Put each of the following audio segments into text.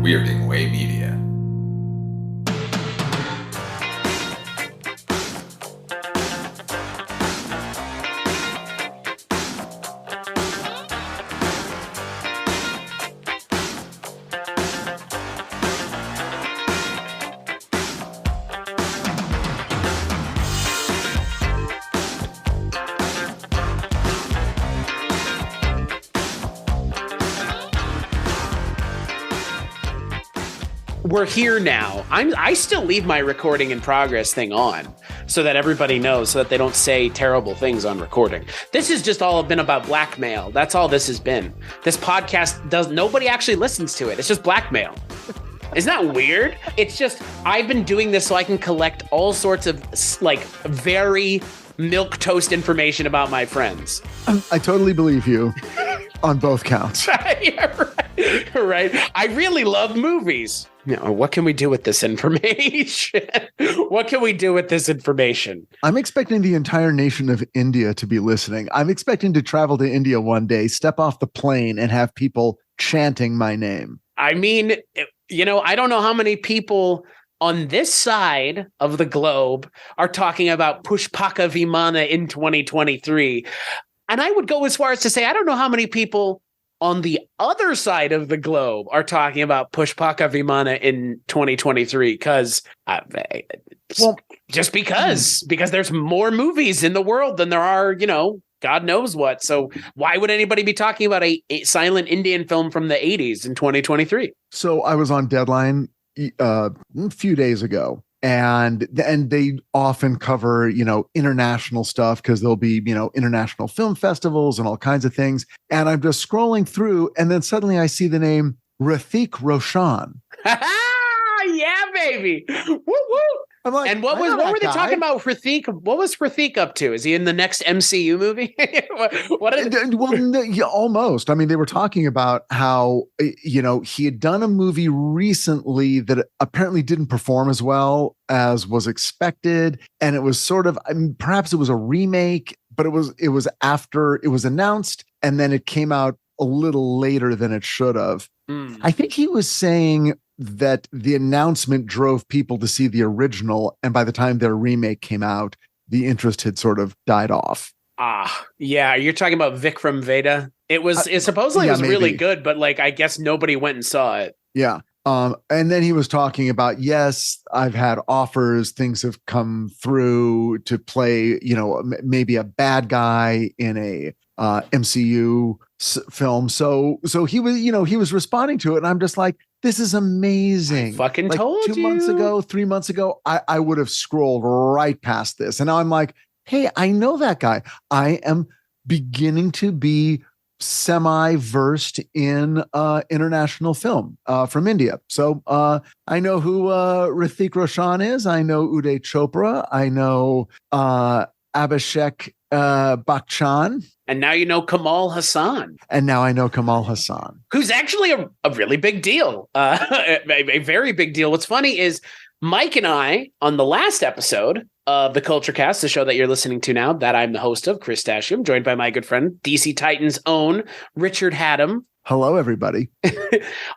Weirding Way Media. We're here now. I still leave my recording in progress thing on so that everybody knows, so that they don't say terrible things on recording. This has just all been about blackmail. That's all this has been. This podcast nobody actually listens to it. It's just blackmail. Isn't that weird? It's just, I've been doing this so I can collect all sorts of like very milquetoast information about my friends. I totally believe you on both counts. Yeah, right. I really love movies. You know, what can we do with this information? What can we do with this information? I'm expecting the entire nation of India to be listening. I'm expecting to travel to India one day, step off the plane, and have people chanting my name. I mean, you know, I don't know how many people on this side of the globe are talking about Pushpaka Vimana in 2023. And I would go as far as to say, I don't know how many people on the other side of the globe are talking about Pushpaka Vimana in 2023 because there's more movies in the world than there are, you know, God knows what. So why would anybody be talking about a silent Indian film from the 80s in 2023? So I was on Deadline a few days ago. And they often cover, you know, international stuff because there'll be, you know, international film festivals and all kinds of things. And I'm just scrolling through, and then suddenly I see the name Hrithik Roshan. Yeah, baby. Woo woo. I'm like, and what were they talking about Hrithik? What was Hrithik up to? Is he in the next MCU movie? Almost. I mean, they were talking about how, you know, he had done a movie recently that apparently didn't perform as well as was expected. And it was sort of, I mean, perhaps it was a remake, but it was after it was announced, and then it came out a little later than it should have. I think he was saying that the announcement drove people to see the original, and by the time their remake came out, the interest had sort of died off. Yeah, you're talking about Vikram Vedha. It supposedly was really good, but like I guess nobody went and saw it. Yeah. And then he was talking about, yes, I've had offers, things have come through to play, you know, maybe a bad guy in a MCU film. So he was, you know, he was responding to it, and I'm just like, this is amazing. I fucking like told you. 2 months ago, 3 months ago, I would have scrolled right past this. And now I'm like, hey, I know that guy. I am beginning to be semi-versed in international film from India. So I know who Hrithik Roshan is. I know Uday Chopra. I know Abhishek Bachchan. And now you know Kamal Hassan. And now I know Kamal Hassan. Who's actually a really big deal. A very big deal. What's funny is Mike and I, on the last episode of the Culture Cast, the show that you're listening to now, that I'm the host of, Chris Dashium, joined by my good friend, DC Titans' own Richard Haddam. Hello, everybody.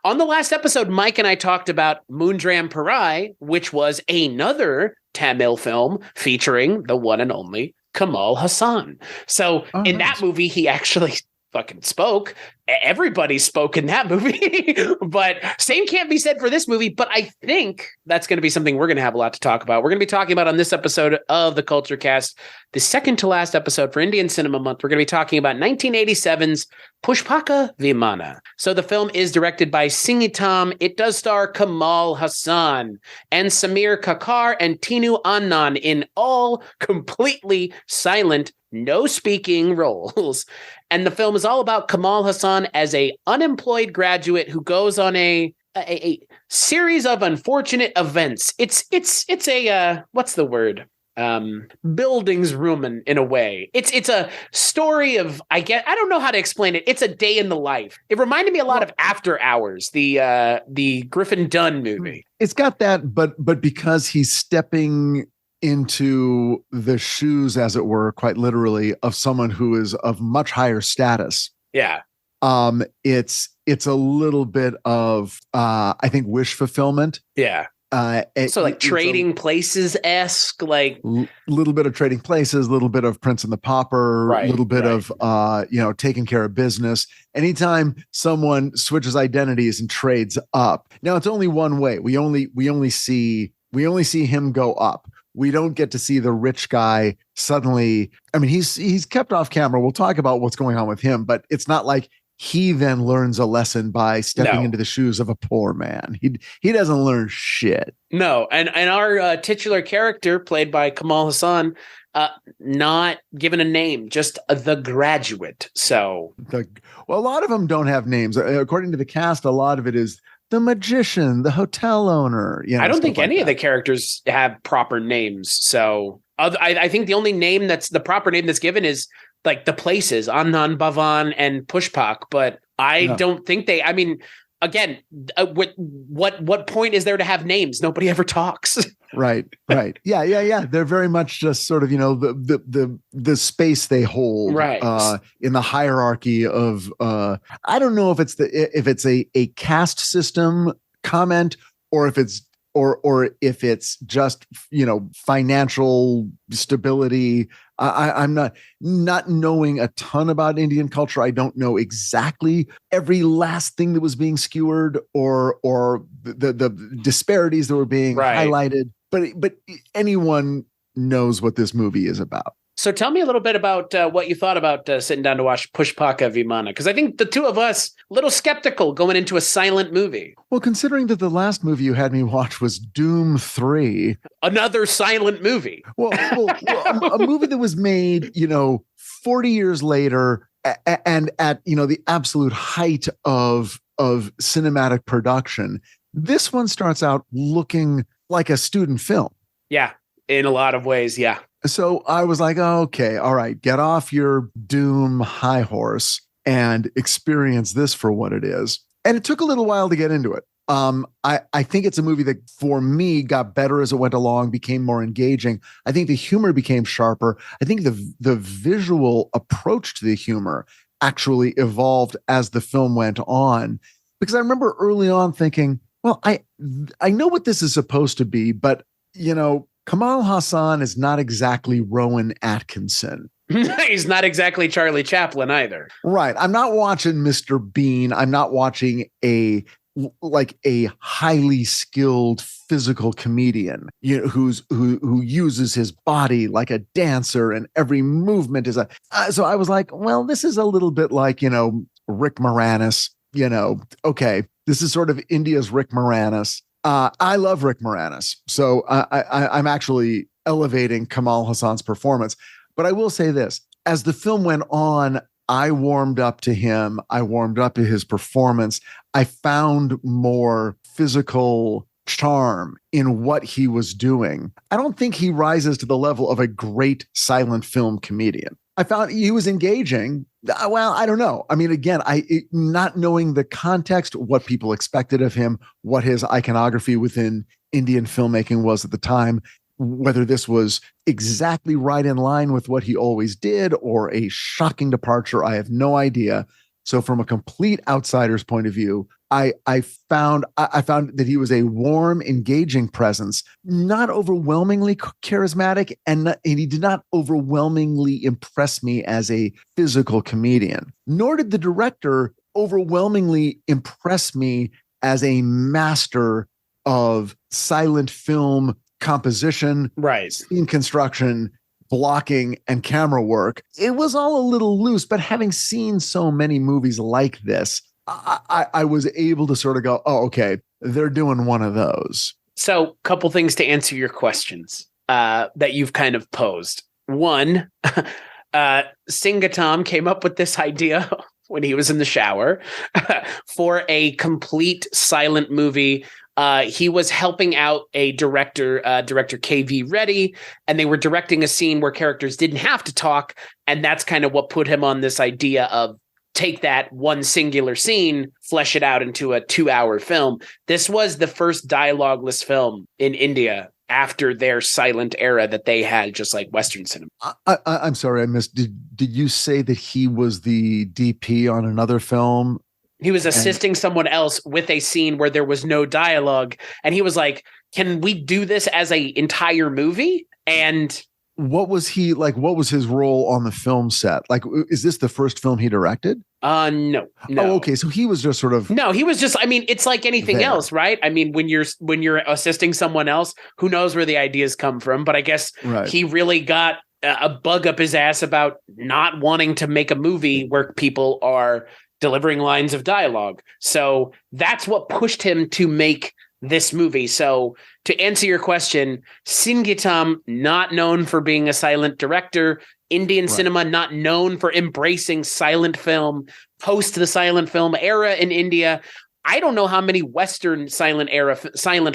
On the last episode, Mike and I talked about Moondram Parai, which was another Tamil film featuring the one and only Kamal Hassan. So in that movie, he actually fucking spoke. Everybody spoke in that movie. But same can't be said for this movie. But I think that's going to be something we're going to have a lot to talk about. We're going to be talking about on this episode of the Culture Cast, the second to last episode for Indian Cinema Month. We're going to be talking about 1987's Pushpaka Vimana. So the film is directed by Singitam. It does star Kamal Hassan and Samir Kakar and Tinu Anand in all completely silent, no speaking roles. And the film is all about Kamal Hassan as a unemployed graduate who goes on a series of unfortunate events. It's a what's the word? Bildungsroman in a way. It's a story of, I don't know how to explain it. It's a day in the life. It reminded me a lot of After Hours, the Griffin Dunn movie. It's got that, but because he's stepping into the shoes, as it were, quite literally, of someone who is of much higher status. Yeah. It's a little bit of I think wish fulfillment. Yeah. So like Trading Places-esque, like little bit of Trading Places, little bit of Prince and the Pauper, right, little bit of taking care of business. Anytime someone switches identities and trades up, now it's only one way. We only see him go up. We don't get to see the rich guy suddenly. I mean, he's kept off camera. We'll talk about what's going on with him, but it's not like he then learns a lesson by stepping into the shoes of a poor man. He doesn't learn shit. No, and our titular character, played by Kamal Hassan, not given a name, just the graduate. So, a lot of them don't have names. According to the cast, a lot of it is the magician, the hotel owner. I don't think any of the characters have proper names. So, I think the only name that's the proper name that's given is like the places, Anand Bhavan and Pushpak, but I don't think they. I mean, again, what point is there to have names? Nobody ever talks. Right. Yeah. They're very much just sort of the space they hold, right, in the hierarchy of. I don't know if it's a caste system comment or if it's. Or if it's just financial stability. I'm not knowing a ton about Indian culture. I don't know exactly every last thing that was being skewered or the disparities that were being highlighted. But anyone knows what this movie is about. So tell me a little bit about what you thought about sitting down to watch Pushpaka Vimana, because I think the two of us a little skeptical going into a silent movie. Well, considering that the last movie you had me watch was Doom 3. Another silent movie. Well, a movie that was made, 40 years later and at, the absolute height of cinematic production. This one starts out looking like a student film. Yeah, in a lot of ways, yeah. So I was like, okay, all right, get off your Doom high horse and experience this for what it is. And it took a little while to get into it. I think it's a movie that for me got better as it went along, became more engaging. I think the humor became sharper. I think the visual approach to the humor actually evolved as the film went on. Because I remember early on thinking, well, I know what this is supposed to be, but Kamal Hassan is not exactly Rowan Atkinson. He's not exactly Charlie Chaplin either. Right. I'm not watching Mr. Bean. I'm not watching a highly skilled physical comedian, who uses his body like a dancer and every movement is so I was like, well, this is a little bit like, Rick Moranis, okay, this is sort of India's Rick Moranis. I love Rick Moranis, so I'm actually elevating Kamal Hassan's performance. But I will say this: as the film went on, I warmed up to him. I warmed up to his performance. I found more physical charm in what he was doing. I don't think he rises to the level of a great silent film comedian. I found he was engaging. Well, I don't know. I mean, again, not knowing the context, what people expected of him, what his iconography within Indian filmmaking was at the time, whether this was exactly right in line with what he always did or a shocking departure, I have no idea. So from a complete outsider's point of view, I found that he was a warm, engaging presence, not overwhelmingly charismatic, and he did not overwhelmingly impress me as a physical comedian. Nor did the director overwhelmingly impress me as a master of silent film composition, scene construction, blocking, and camera work. It was all a little loose, but having seen so many movies like this, I was able to sort of go, oh, okay, they're doing one of those. So, couple things to answer your questions that you've kind of posed. One, Singatam came up with this idea when he was in the shower for a complete silent movie. He was helping out a director KV Reddy, and they were directing a scene where characters didn't have to talk. And that's kind of what put him on this idea of take that one singular scene, flesh it out into a 2-hour film. This was the first dialogueless film in India after their silent era that they had, just like Western cinema. I'm sorry, I missed. Did you say that he was the DP on another film? He was assisting someone else with a scene where there was no dialogue. And he was like, can we do this as a entire movie? And what was he like? What was his role on the film set? Like, is this the first film he directed? No. Oh, okay. So he was just sort of. No, he was just, I mean, it's like anything else, right? I mean, when you're assisting someone else, who knows where the ideas come from? But I guess he really got a bug up his ass about not wanting to make a movie where people are delivering lines of dialogue. So that's what pushed him to make this movie. So to answer your question, Singitam, not known for being a silent director, Indian cinema not known for embracing silent film, post the silent film era in India. I don't know how many Western silent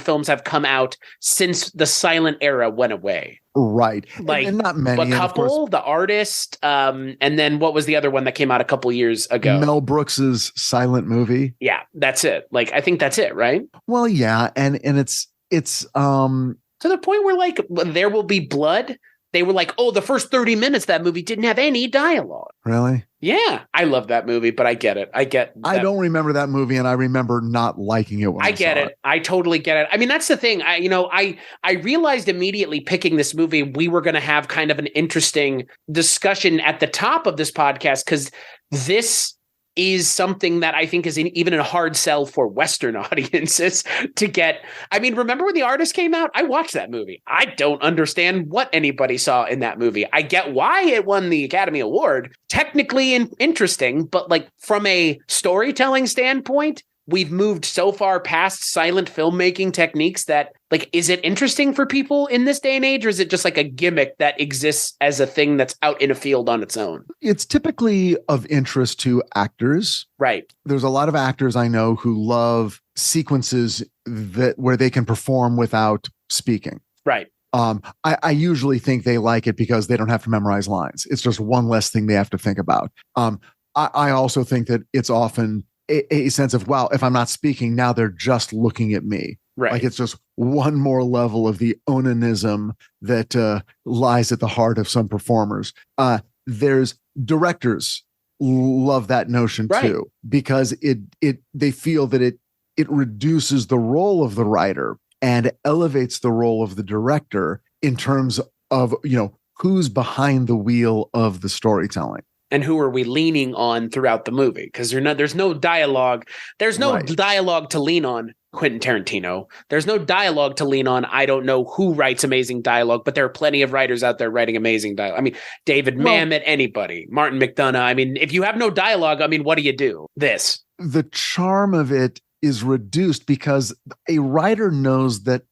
films have come out since the silent era went away. Right. Like, and not many. A couple, The Artist, and then what was the other one that came out a couple years ago? Mel Brooks's silent movie. Yeah, that's it. Like, I think that's it, right? Well, yeah, and it's to the point where, like, There Will Be Blood, they were like, oh, the first 30 minutes of that movie didn't have any dialogue. Really? Yeah, I love that movie, but I get it. I don't remember that movie, and I remember not liking it when I get it. I totally get it. I mean, that's the thing. I realized immediately picking this movie, we were going to have kind of an interesting discussion at the top of this podcast, because this is something that I think is even a hard sell for Western audiences to get. I mean, remember when The Artist came out? I watched that movie. I don't understand what anybody saw in that movie. I get why it won the Academy Award. Technically interesting, but like from a storytelling standpoint, we've moved so far past silent filmmaking techniques that, like, is it interesting for people in this day and age, or is it just like a gimmick that exists as a thing that's out in a field on its own? It's typically of interest to actors. Right. There's a lot of actors I know who love sequences where they can perform without speaking. Right. I usually think they like it because they don't have to memorize lines. It's just one less thing they have to think about. I also think that it's often a sense of, wow, if I'm not speaking, now they're just looking at me. Right. Like it's just one more level of the onanism that lies at the heart of some performers. There's directors love that notion too, because they feel that it reduces the role of the writer and elevates the role of the director in terms of, who's behind the wheel of the storytelling. And who are we leaning on throughout the movie? Because there's no dialogue. There's no dialogue to lean on Quentin Tarantino. There's no dialogue to lean on. I don't know who writes amazing dialogue, but there are plenty of writers out there writing amazing dialogue. I mean, David Mamet, anybody, Martin McDonagh. I mean, if you have no dialogue, I mean, what do you do? The charm of it is reduced because a writer knows that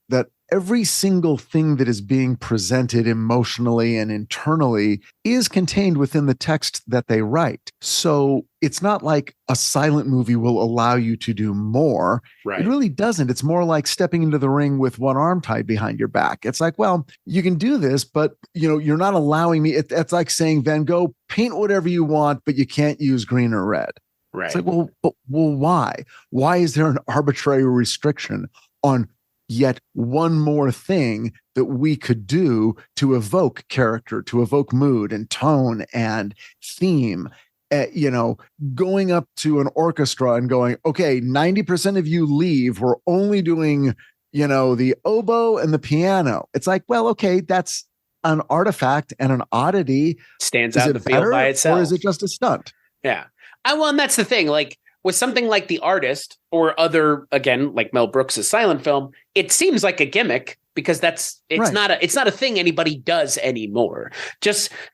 every single thing that is being presented emotionally and internally is contained within the text that they write. So it's not like a silent movie will allow you to do more. Right. It really doesn't. It's more like stepping into the ring with one arm tied behind your back. It's like, well, you can do this, but you're not allowing me. It's like saying, Van Gogh, paint whatever you want, but you can't use green or red. Right. It's like, well, why? Why is there an arbitrary restriction on yet one more thing that we could do to evoke character, to evoke mood and tone and theme? Going up to an orchestra and going, okay, 90% of you leave. We're only doing, the oboe and the piano. It's like, well, okay, that's an artifact and an oddity. Stands out in the field by itself. Or is it just a stunt? Yeah. And that's the thing. Like, with something like The Artist or other, again, like Mel Brooks' silent film, it seems like a gimmick because it's not a thing anybody does anymore.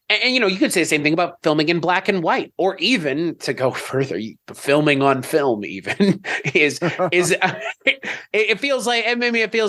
And you could say the same thing about filming in black and white, or even to go further, filming on film even is it feels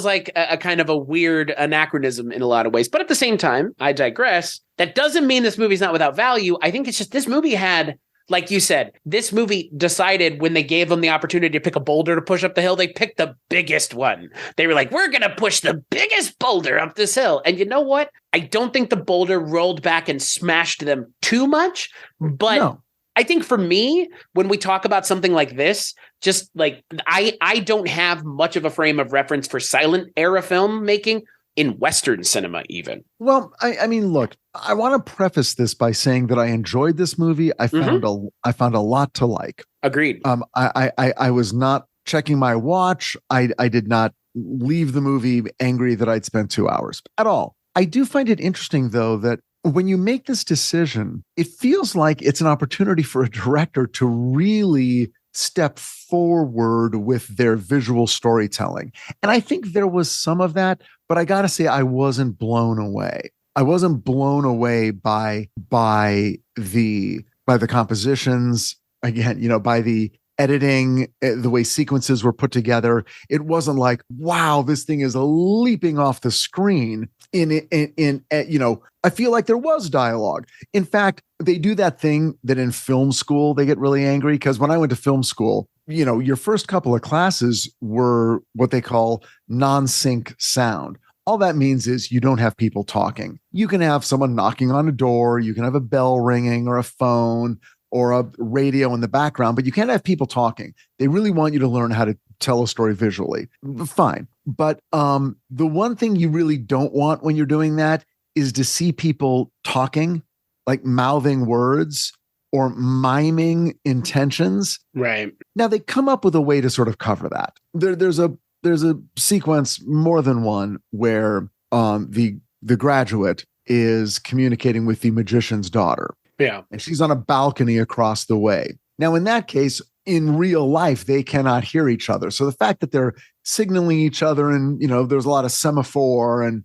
like a kind of a weird anachronism in a lot of ways. But at the same time, I digress. That doesn't mean this movie's not without value. I think it's just this movie had, like you said, this movie decided when they gave them the opportunity to pick a boulder to push up the hill, they picked the biggest one. They were like, we're going to push the biggest boulder up this hill. And you know what? I don't think the boulder rolled back and smashed them too much. But no. I think for me, when we talk about something like this, just like I don't have much of a frame of reference for silent era filmmaking in Western cinema, even. Well, I mean, look, I want to preface this by saying that I enjoyed this movie. I found a lot to like. Agreed. I was not checking my watch. I did not leave the movie angry that I'd spent 2 hours at all. I do find it interesting, though, that when you make this decision, it feels like it's an opportunity for a director to really step forward with their visual storytelling. And I think there was some of that, but I got to say, I wasn't blown away. I wasn't blown away by the compositions, again, by the editing, the way sequences were put together. It wasn't like, wow, this thing is leaping off the screen. I feel like there was dialogue. In fact, they do that thing that in film school, they get really angry, because when I went to film school, your first couple of classes were what they call non-sync sound. All that means is you don't have people talking. You can have someone knocking on a door, you can have a bell ringing or a phone or a radio in the background, but you can't have people talking. They really want you to learn how to tell a story visually. Fine. But the one thing you really don't want when you're doing that is to see people talking, like mouthing words or miming intentions. Right. Now they come up with a way to sort of cover that. There's a sequence, more than one, where the graduate is communicating with the magician's daughter. Yeah. And she's on a balcony across the way. Now, in that case, in real life, they cannot hear each other. So the fact that they're signaling each other and, there's a lot of semaphore and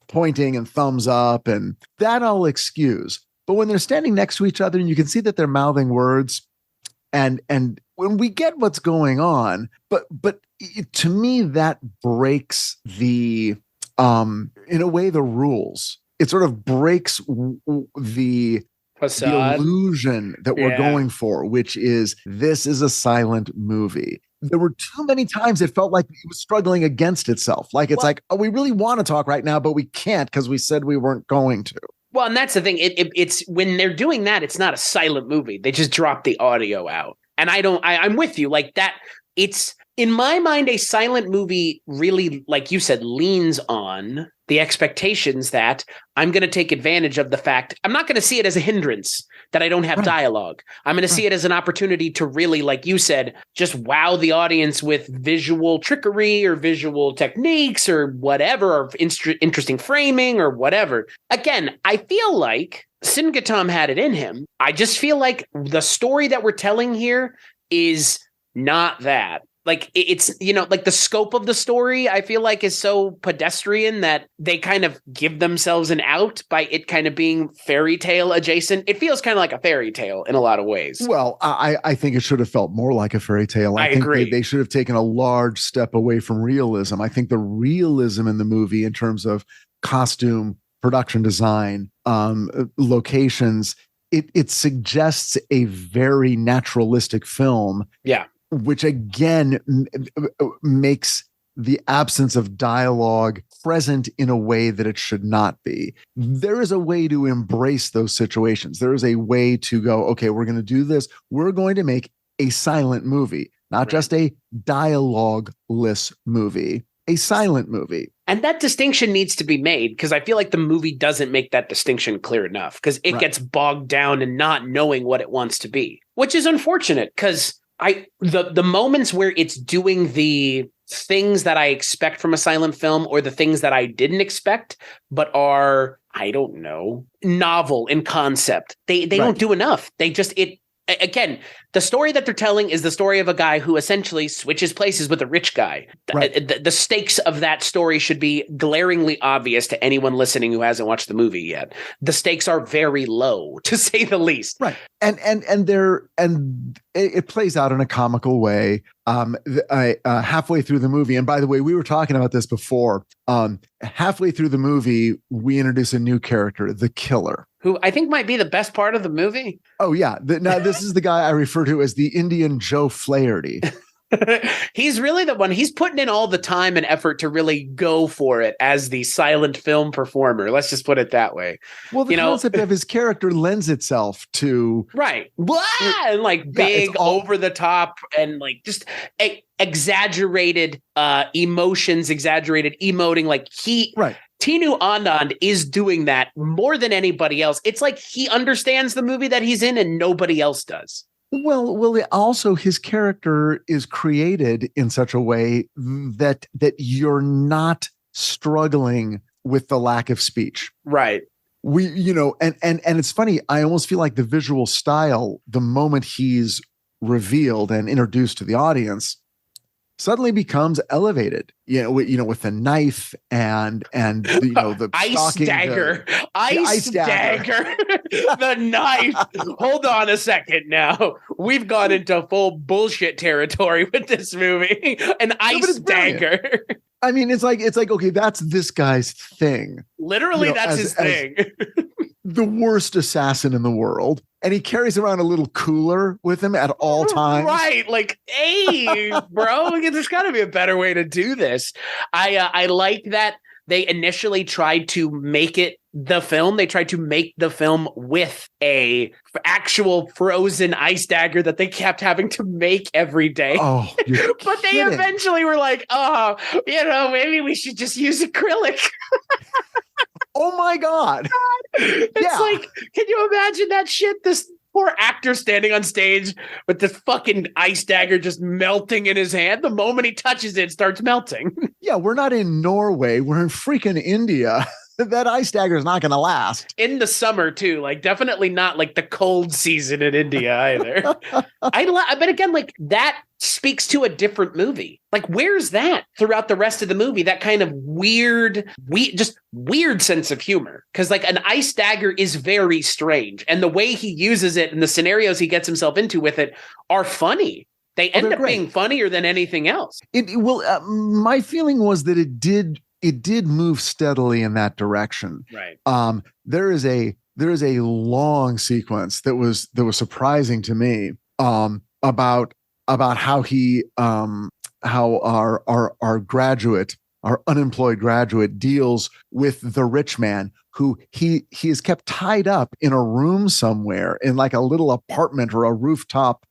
pointing and thumbs up, and that I'll excuse. But when they're standing next to each other and you can see that they're mouthing words, and when we get what's going on, but to me, that breaks in a way, the rules. It sort of breaks the illusion that we're going for, which is, this is a silent movie. There were too many times it felt like it was struggling against itself. Like like, oh, we really want to talk right now, but we can't because we said we weren't going to. Well, and that's the thing. It's when they're doing that, it's not a silent movie. They just drop the audio out. And I'm with you like that. It's, in my mind, a silent movie really, like you said, leans on the expectations that I'm going to take advantage of the fact I'm not going to see it as a hindrance that I don't have dialogue. I'm going to see it as an opportunity to really, like you said, just wow the audience with visual trickery or visual techniques or whatever, or interesting framing or whatever. Again, I feel like Singatom had it in him. I just feel like the story that we're telling here is not that. Like it's, like the scope of the story, I feel like is so pedestrian that they kind of give themselves an out by it kind of being fairy tale adjacent. It feels kind of like a fairy tale in a lot of ways. Well, I think it should have felt more like a fairy tale. I think agree. They should have taken a large step away from realism. I think the realism in the movie in terms of costume, production design, locations, it suggests a very naturalistic film. Yeah. Which again makes the absence of dialogue present in a way that it should not be. There is a way to embrace those situations. There is a way to go, okay, we're going to do this. We're going to make a silent movie, not just a dialogue-less movie, a silent movie. And that distinction needs to be made, because I feel like the movie doesn't make that distinction clear enough, because it gets bogged down in not knowing what it wants to be, which is unfortunate, because the moments where it's doing the things that I expect from a silent film, or the things that I didn't expect, but are, I don't know, novel in concept, they don't do enough. Again, the story that they're telling is the story of a guy who essentially switches places with a rich guy. The stakes of that story should be glaringly obvious to anyone listening who hasn't watched the movie yet. The stakes are very low, to say the least. Right. And it plays out in a comical way halfway through the movie. And by the way, we were talking about this before. Halfway through the movie, we introduce a new character, the killer, who I think might be the best part of the movie. Oh, yeah. Now, this is the guy I refer to as the Indian Joe Flaherty. He's really the one. He's putting in all the time and effort to really go for it as the silent film performer. Let's just put it that way. Well, the concept of his character lends itself to right, blah, and like big, over the top, and like just exaggerated emotions, exaggerated emoting. Like Tinu Anand is doing that more than anybody else. It's like he understands the movie that he's in, and nobody else does. Well, also his character is created in such a way that you're not struggling with the lack of speech. Right. And it's funny. I almost feel like the visual style, the moment he's revealed and introduced to the audience, suddenly becomes elevated, with the knife and the ice dagger, the knife. Hold on a second now. We've gone into full bullshit territory with this movie. An ice dagger. I mean, it's like, okay, that's this guy's thing. Literally, that's his thing. The worst assassin in the world. And he carries around a little cooler with him at all times. Right. Like, hey, bro, there's got to be a better way to do this. I like that they initially tried to make it the film. They tried to make the film with a actual frozen ice dagger that they kept having to make every day. Oh, but they eventually were like, maybe we should just use acrylic. Oh my God. It's like, can you imagine that shit? This poor actor standing on stage with this fucking ice dagger just melting in his hand. The moment he touches it, it starts melting. Yeah, we're not in Norway. We're in freaking India. That ice dagger is not going to last. In the summer, too. Like, definitely not like the cold season in India either. But again, like, that speaks to a different movie. Like, where's that throughout the rest of the movie? That kind of weird sense of humor. Because, like, an ice dagger is very strange. And the way he uses it and the scenarios he gets himself into with it are funny. They end up being funnier than anything else. My feeling was that it did move steadily in that direction. Right. There is a long sequence that was surprising to me about how our unemployed graduate deals with the rich man who he is kept tied up in a room somewhere in like a little apartment or a rooftop,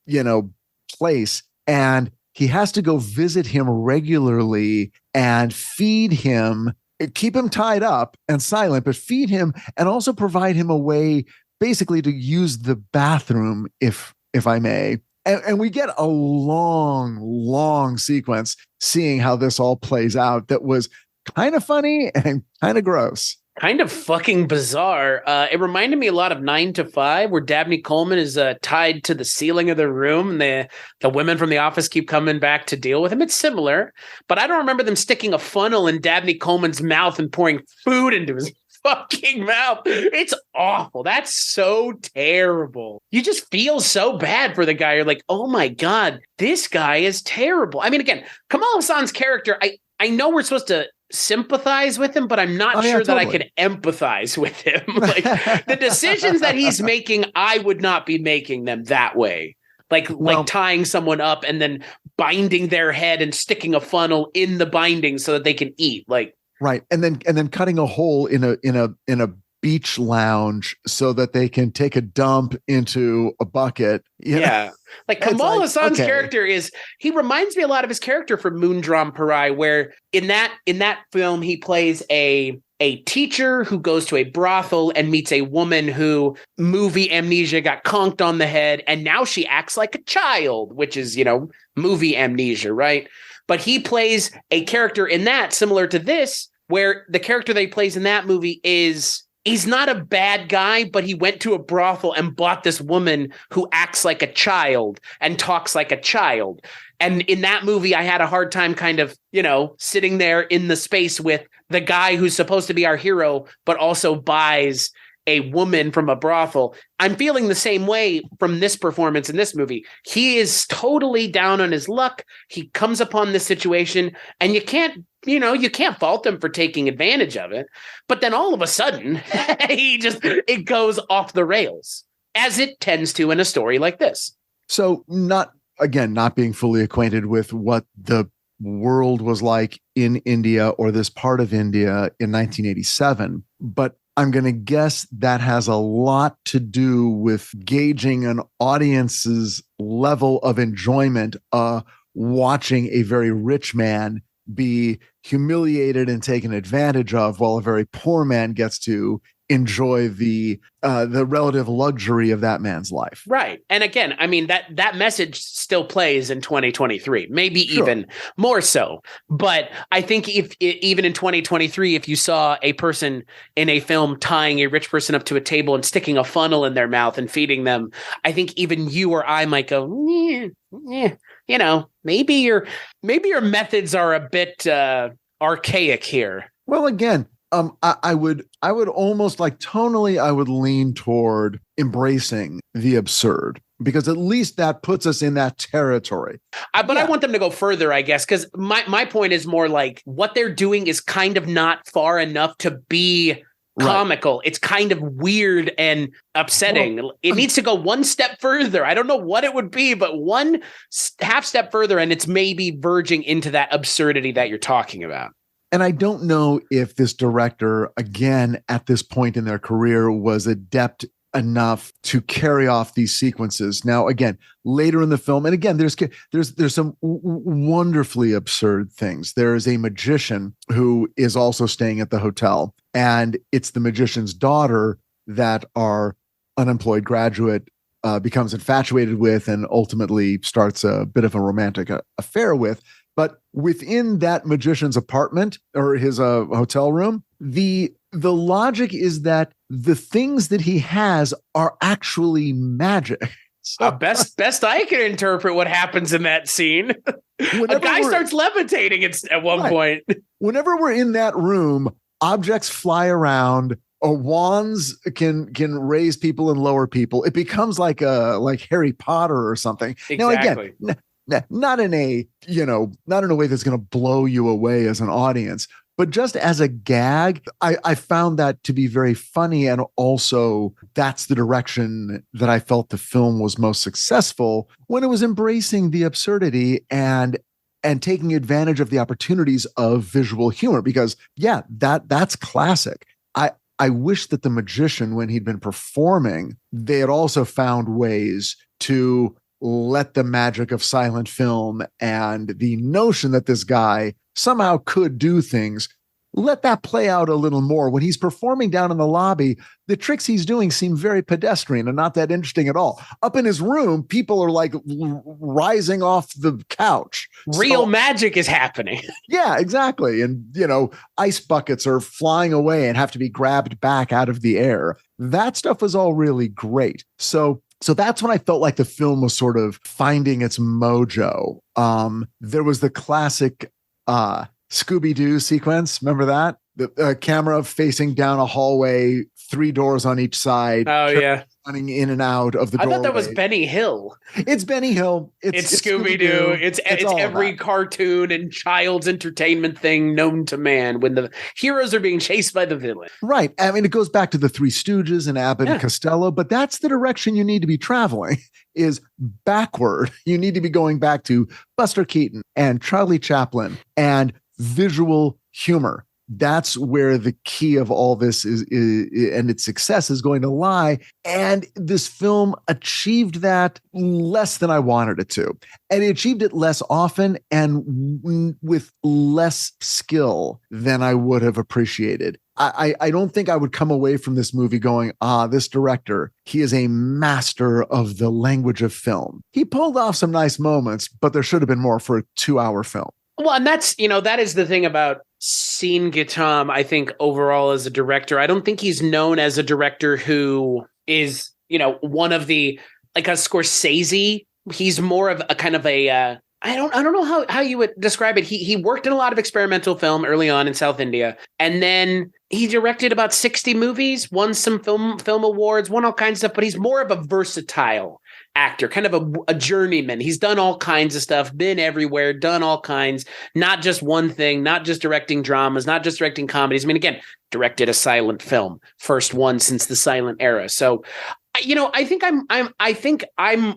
place, and he has to go visit him regularly and feed him, keep him tied up and silent, but feed him and also provide him a way basically to use the bathroom, if I may. And we get a long sequence seeing how this all plays out that was kind of funny and kind of gross. Kind of fucking bizarre. It reminded me a lot of 9 to 5, where Dabney Coleman is tied to the ceiling of the room, and the women from the office keep coming back to deal with him. It's similar, but I don't remember them sticking a funnel in Dabney Coleman's mouth and pouring food into his fucking mouth. It's awful. That's so terrible. You just feel so bad for the guy. You're like, oh my God, this guy is terrible. I mean, again, Kamal Hassan's character, I know we're supposed to sympathize with him, but I'm not sure that I can empathize with him. Like, the decisions that he's making, I would not be making them that way. Like tying someone up and then binding their head and sticking a funnel in the binding so that they can eat. Like, right, and then cutting a hole in a beach lounge so that they can take a dump into a bucket. Yeah. Like Kamal Hassan's character he reminds me a lot of his character from Moondram Parai, where in that film, he plays a teacher who goes to a brothel and meets a woman who movie amnesia got conked on the head. And now she acts like a child, which is, movie amnesia, right? But he plays a character in that similar to this, where the character that he plays in that movie he's not a bad guy, but he went to a brothel and bought this woman who acts like a child and talks like a child. And in that movie, I had a hard time kind of, sitting there in the space with the guy who's supposed to be our hero, but also buys a woman from a brothel. I'm feeling the same way from this performance in this movie. He is totally down on his luck. He comes upon this situation, and you can't fault him for taking advantage of it. But then all of a sudden, it goes off the rails, as it tends to in a story like this. So not again, not being fully acquainted with what the world was like in India or this part of India in 1987, but I'm going to guess that has a lot to do with gauging an audience's level of enjoyment, watching a very rich man be humiliated and taken advantage of, while a very poor man gets to enjoy the relative luxury of that man's life. Right. And again, I mean, that message still plays in 2023, maybe even more so. But I think even in 2023, if you saw a person in a film tying a rich person up to a table and sticking a funnel in their mouth and feeding them, I think even you or I might go, maybe your methods are a bit archaic here. Well, again, I would almost like tonally, I would lean toward embracing the absurd, because at least that puts us in that territory. But I want them to go further, I guess, because my point is more like what they're doing is kind of not far enough to be comical. Right. It's kind of weird and upsetting. Well, it needs to go one step further. I don't know what it would be, but one half step further, and it's maybe verging into that absurdity that you're talking about. And I don't know if this director, again, at this point in their career, was adept enough to carry off these sequences. Now, again, later in the film, and again, there's some wonderfully absurd things. There is a magician who is also staying at the hotel, and it's the magician's daughter that our unemployed graduate becomes infatuated with and ultimately starts a bit of a romantic affair with. But within that magician's apartment or his hotel room, the logic is that the things that he has are actually magic. So, best I can interpret what happens in that scene. A guy starts levitating at one point. Whenever we're in that room, objects fly around. Wands can raise people and lower people. It becomes like Harry Potter or something. Exactly. Now again, not in a way that's going to blow you away as an audience, but just as a gag, I found that to be very funny. And also that's the direction that I felt the film was most successful, when it was embracing the absurdity and taking advantage of the opportunities of visual humor, because that's classic. I wish that the magician, when he'd been performing, they had also found ways to let the magic of silent film and the notion that this guy somehow could do things, let that play out a little more. When he's performing down in the lobby, the tricks he's doing seem very pedestrian and not that interesting at all. Up in his room, people are like rising off the couch. Real magic is happening. Yeah, exactly. And, ice buckets are flying away and have to be grabbed back out of the air. That stuff was all really great. So that's when I felt like the film was sort of finding its mojo. There was the classic Scooby-Doo sequence. Remember that? The camera facing down a hallway, 3 doors on each side. Oh, yeah. Running in and out of the doorway. I thought that was Benny Hill. It's Benny Hill. It's Scooby-Doo. It's every cartoon and child's entertainment thing known to man when the heroes are being chased by the villain. Right. I mean, it goes back to the Three Stooges and Abbott and Costello, but that's the direction you need to be traveling, is backward. You need to be going back to Buster Keaton and Charlie Chaplin and visual humor. That's where the key of all this is and its success is going to lie. And this film achieved that less than I wanted it to. And it achieved it less often and with less skill than I would have appreciated. I don't think I would come away from this movie going, this director, he is a master of the language of film. He pulled off some nice moments, but there should have been more for a 2-hour film. Well, and that's, that is the thing about Sean Gitam, I think, overall as a director. I don't think he's known as a director who is, one of the, like a Scorsese. He's more of a kind of a, I don't know how you would describe it. He worked in a lot of experimental film early on in South India, and then he directed about 60 movies, won some film awards, won all kinds of stuff, but he's more of a versatile actor, kind of a journeyman. He's done all kinds of stuff, been everywhere, done all kinds, not just one thing, not just directing dramas, not just directing comedies. I mean, again, directed a silent film, first one since the silent era. So I think I'm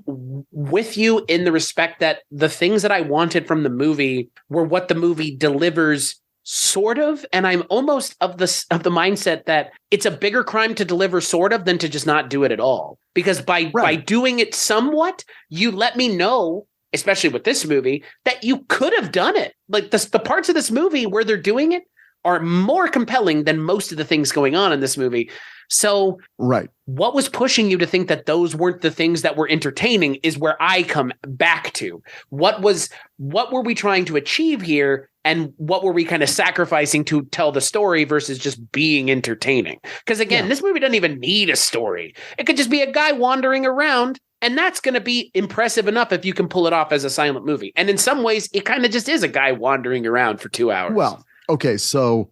with you in the respect that the things that I wanted from the movie were what the movie delivers, sort of, and I'm almost of the mindset that it's a bigger crime to deliver sort of than to just not do it at all. Because by doing it somewhat, you let me know, especially with this movie, that you could have done it. Like the parts of this movie where they're doing it are more compelling than most of the things going on in this movie. So what was pushing you to think that those weren't the things that were entertaining is where I come back to. What were we trying to achieve here? And what were we kind of sacrificing to tell the story versus just being entertaining? Because again, this movie doesn't even need a story. It could just be a guy wandering around, and that's going to be impressive enough if you can pull it off as a silent movie. And in some ways, it kind of just is a guy wandering around for 2 hours. Well, okay, so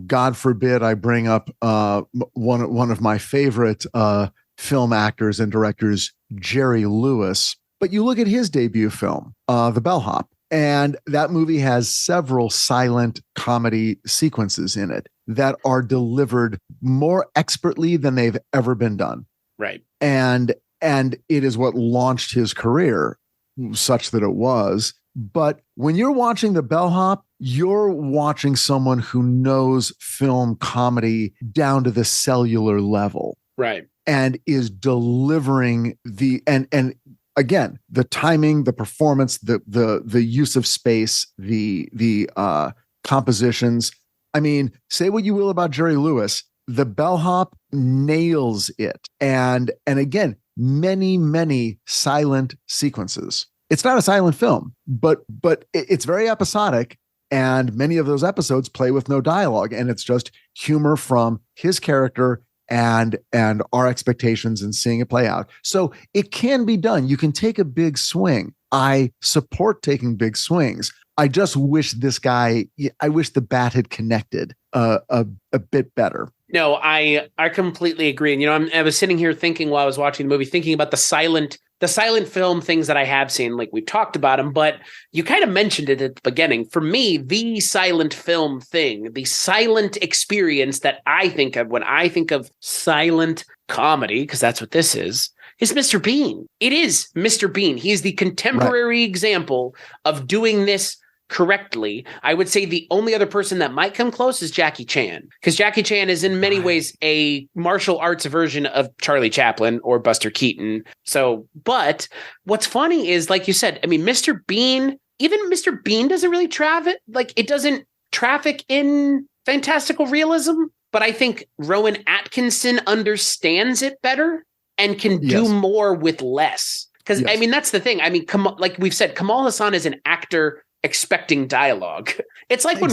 God forbid I bring up one of my favorite film actors and directors, Jerry Lewis. But you look at his debut film, The Bellhop, and that movie has several silent comedy sequences in it that are delivered more expertly than they've ever been done. Right. And it is what launched his career, such that it was. But when you're watching The Bellhop, you're watching someone who knows film comedy down to the cellular level. Right. And is delivering and again, the timing, the performance, the use of space, the compositions. I mean, say what you will about Jerry Lewis, The Bellhop nails it. And again, many silent sequences. It's not a silent film, but it's very episodic. And many of those episodes play with no dialogue. And it's just humor from his character and our expectations and seeing it play out. So it can be done. You can take a big swing. I support taking big swings. I just wish I wish the bat had connected a bit better. No, I completely agree. And, I was sitting here thinking while I was watching the movie, thinking about the silent film things that I have seen, like we've talked about them, but you kind of mentioned it at the beginning. For me, the silent film thing, the silent experience that I think of when I think of silent comedy, because that's what this is Mr. Bean. It is Mr. Bean. He is the contemporary example of doing this correctly. I would say the only other person that might come close is Jackie Chan, because Jackie Chan is in many ways a martial arts version of Charlie Chaplin or Buster Keaton. So, but what's funny is, like you said, I mean, Mr. Bean doesn't really it doesn't traffic in fantastical realism, but I think Rowan Atkinson understands it better and can do more with less. Because I mean, that's the thing. I mean, like we've said, Kamal Hassan is an actor expecting dialogue. It's like when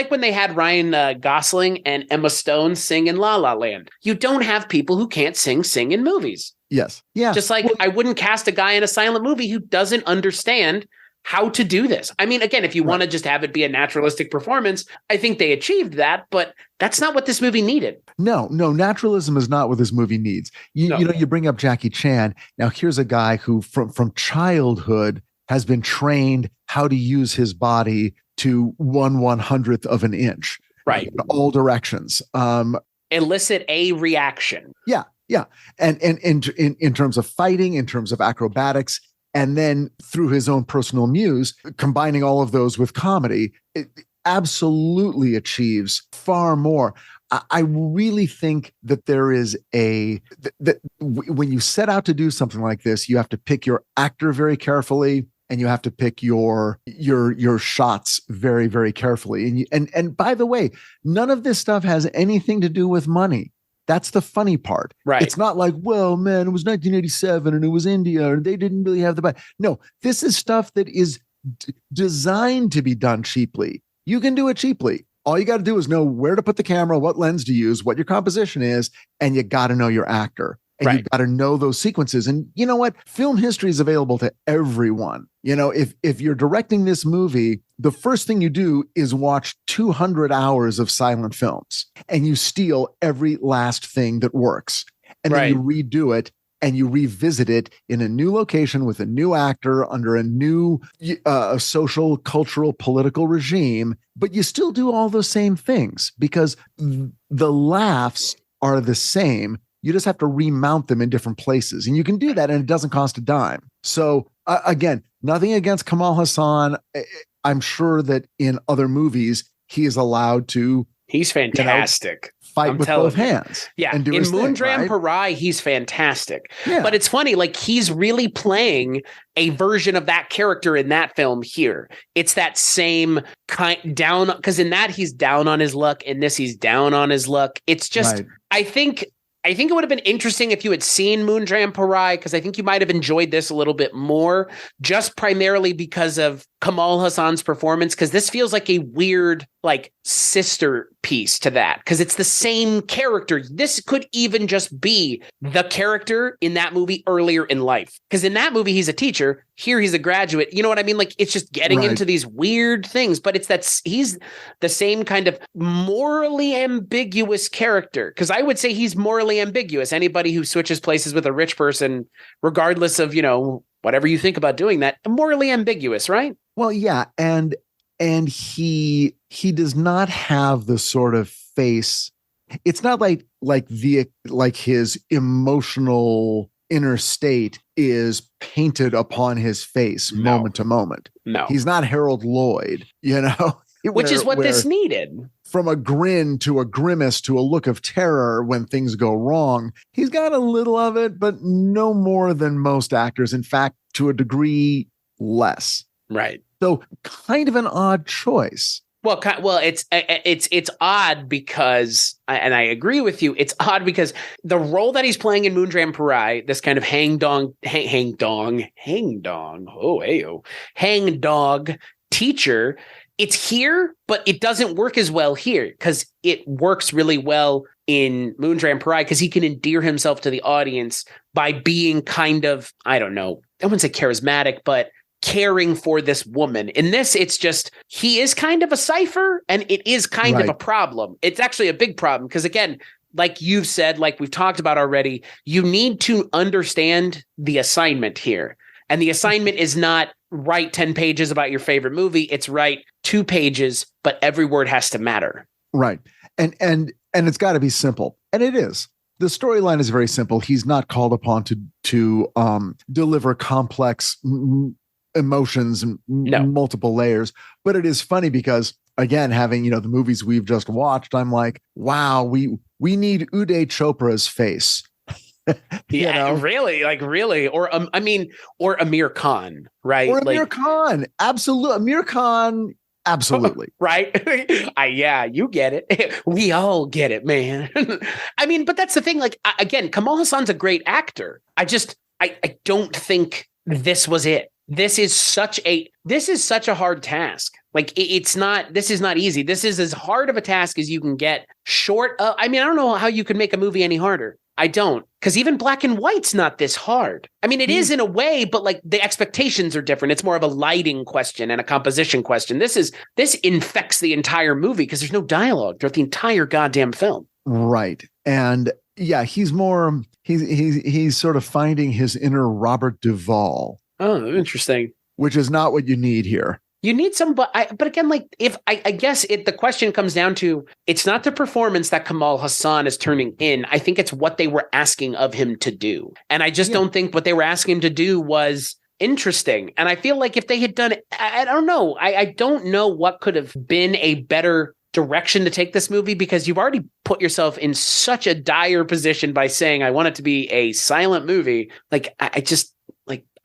when they had Ryan Gosling and Emma Stone sing in La La Land. You don't have people who can't sing in movies. Yes. Yeah. Just like I wouldn't cast a guy in a silent movie who doesn't understand how to do this. I mean, again, if you want to just have it be a naturalistic performance, I think they achieved that, but that's not what this movie needed. No, naturalism is not what this movie needs. You bring up Jackie Chan. Now here's a guy who from childhood has been trained how to use his body to 1/100th of an inch, right, in all directions. Elicit a reaction. Yeah, and in terms of fighting, in terms of acrobatics, and then through his own personal muse, combining all of those with comedy, it absolutely achieves far more. I really think that there is when you set out to do something like this, you have to pick your actor very carefully, and you have to pick your shots very, very carefully. And by the way, none of this stuff has anything to do with money. That's the funny part. Right. It's not like, well, man, it was 1987 and it was India and they didn't really have the budget. No, this is stuff that is designed to be done cheaply. You can do it cheaply. All you got to do is know where to put the camera, what lens to use, what your composition is, and you got to know your actor. And you got to know those sequences. And you know what? Film history is available to everyone. If you're directing this movie, the first thing you do is watch 200 hours of silent films and you steal every last thing that works. And then you redo it and you revisit it in a new location with a new actor under a new social, cultural, political regime. But you still do all those same things because the laughs are the same. You just have to remount them in different places. And you can do that and it doesn't cost a dime. So again, nothing against Kamal Hassan. I'm sure that in other movies, he is allowed to. He's fantastic. Fight with both hands. Yeah. And do in his thing, Moondram right? Parai, he's fantastic. Yeah. But it's funny, like he's really playing a version of that character in that film here. It's that same kind down, because in that he's down on his luck. In this, he's down on his luck. It's just, Right. I think it would have been interesting if you had seen Moondram Parai, because I think you might have enjoyed this a little bit more, just primarily because of Kamal Hassan's performance, because this feels like a weird, like, sister piece to that, because it's the same character. This could even just be the character in that movie earlier in life, because in that movie, he's a teacher. Here, he's a graduate. You know what I mean? Like, it's just getting Right. into these weird things, but it's that he's the same kind of morally ambiguous character, because I would say he's morally ambiguous. Anybody who switches places with a rich person, regardless of, whatever you think about doing that, morally ambiguous, right? Well, yeah, and he does not have the sort of face. It's not like his emotional inner state is painted upon his face moment to moment. No, he's not Harold Lloyd, which is what this needed. From a grin to a grimace to a look of terror when things go wrong. He's got a little of it, but no more than most actors. In fact, to a degree, less. Right. So kind of an odd choice. Well, it's odd because, and I agree with you, it's odd because the role that he's playing in Moondram Parai, this kind of hang dog teacher, it's here, but it doesn't work as well here, because it works really well in Moondram Parai because he can endear himself to the audience by being kind of, I don't know, I wouldn't say charismatic, but caring for this woman. In this, it's just, he is kind of a cipher, and it is kind of a problem. It's actually a big problem because, again, like you've said, like we've talked about already, you need to understand the assignment here. And the assignment is not write 10 pages about your favorite movie. It's write 2 pages, but every word has to matter. Right. And it's got to be simple. And it is. The storyline is very simple. He's not called upon to deliver complex emotions and multiple layers. But it is funny because, again, having, the movies we've just watched, I'm like, wow, we need Uday Chopra's face. Really, or or Amir Khan, right? Or Amir Khan, absolutely. Amir Khan, absolutely. Right? You get it. We all get it, man. But that's the thing. Like, again, Kamal Hassan's a great actor. I don't think this was it. This is such a hard task. Like, this is not easy. This is as hard of a task as you can get short of, I don't know how you could make a movie any harder. I don't, because even black and white's not this hard. It is in a way, but like the expectations are different. It's more of a lighting question and a composition question. This infects the entire movie because there's no dialogue throughout the entire goddamn film. Right. And yeah, he's sort of finding his inner Robert Duvall. Oh, interesting. Which is not what you need here. You need some, but again, like, if I guess the question comes down to, it's not the performance that Kamal Hassan is turning in. I think it's what they were asking of him to do. And I just don't think what they were asking him to do was interesting. And I feel like if they had done it, I don't know. I don't know what could have been a better direction to take this movie, because you've already put yourself in such a dire position by saying, I want it to be a silent movie. Like,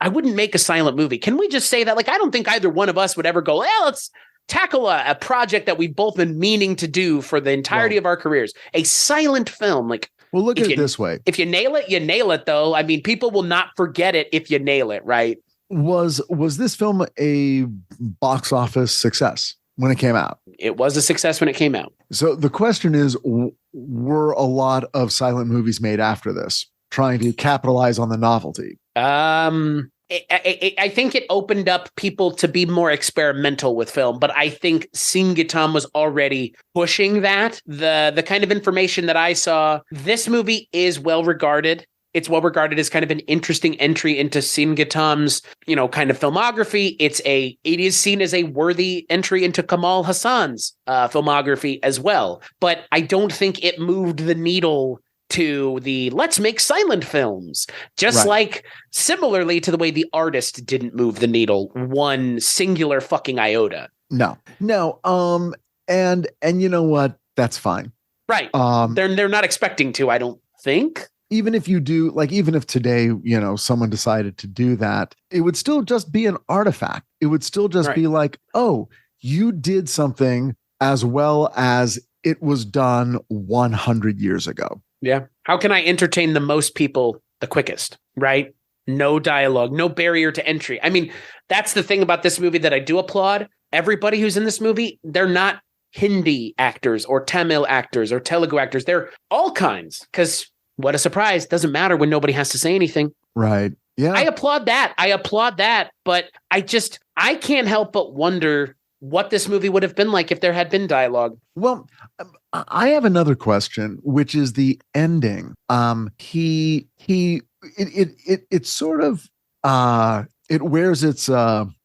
I wouldn't make a silent movie. Can we just say that? Like, I don't think either one of us would ever go, let's tackle a project that we've both been meaning to do for the entirety of our careers. A silent film. Like, well, look at it this way. If you nail it, you nail it, though. People will not forget it if you nail it, right? Was this film a box office success when it came out? It was a success when it came out. So the question is, were a lot of silent movies made after this, trying to capitalize on the novelty? I think it opened up people to be more experimental with film, but I think Singitam was already pushing that. The kind of information that I saw, this movie is well regarded. It's well regarded as kind of an interesting entry into Singitam's, kind of filmography. It is seen as a worthy entry into Kamal Hassan's filmography as well. But I don't think it moved the needle to the let's make silent films, just like similarly to the way the artist didn't move the needle one singular fucking iota. No. And you know what? That's fine. Right. They're not expecting to, I don't think. Even if you do, like, even if today, someone decided to do that, it would still just be an artifact. It would still just be like, oh, you did something as well as it was done 100 years ago. Yeah. How can I entertain the most people the quickest, right? No dialogue, no barrier to entry. I mean, that's the thing about this movie that I do applaud. Everybody who's in this movie, they're not Hindi actors or Tamil actors or Telugu actors. They're all kinds, because what a surprise. Doesn't matter when nobody has to say anything. Right. Yeah. I applaud that. But I can't help but wonder what this movie would have been like if there had been dialogue. Well, I have another question, which is the ending. It sort of it wears its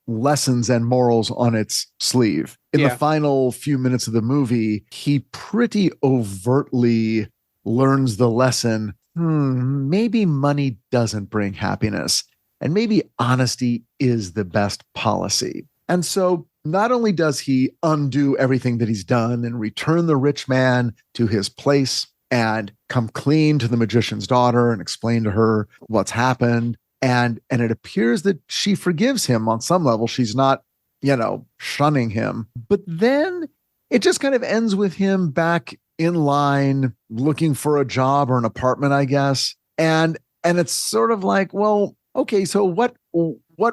lessons and morals on its sleeve. In the final few minutes of the movie, he pretty overtly learns the lesson. Maybe money doesn't bring happiness, and maybe honesty is the best policy. And so not only does he undo everything that he's done and return the rich man to his place and come clean to the magician's daughter and explain to her what's happened, and it appears that she forgives him on some level. She's not, shunning him. But then it just kind of ends with him back in line looking for a job or an apartment, I guess. And it's sort of like, well, okay, so what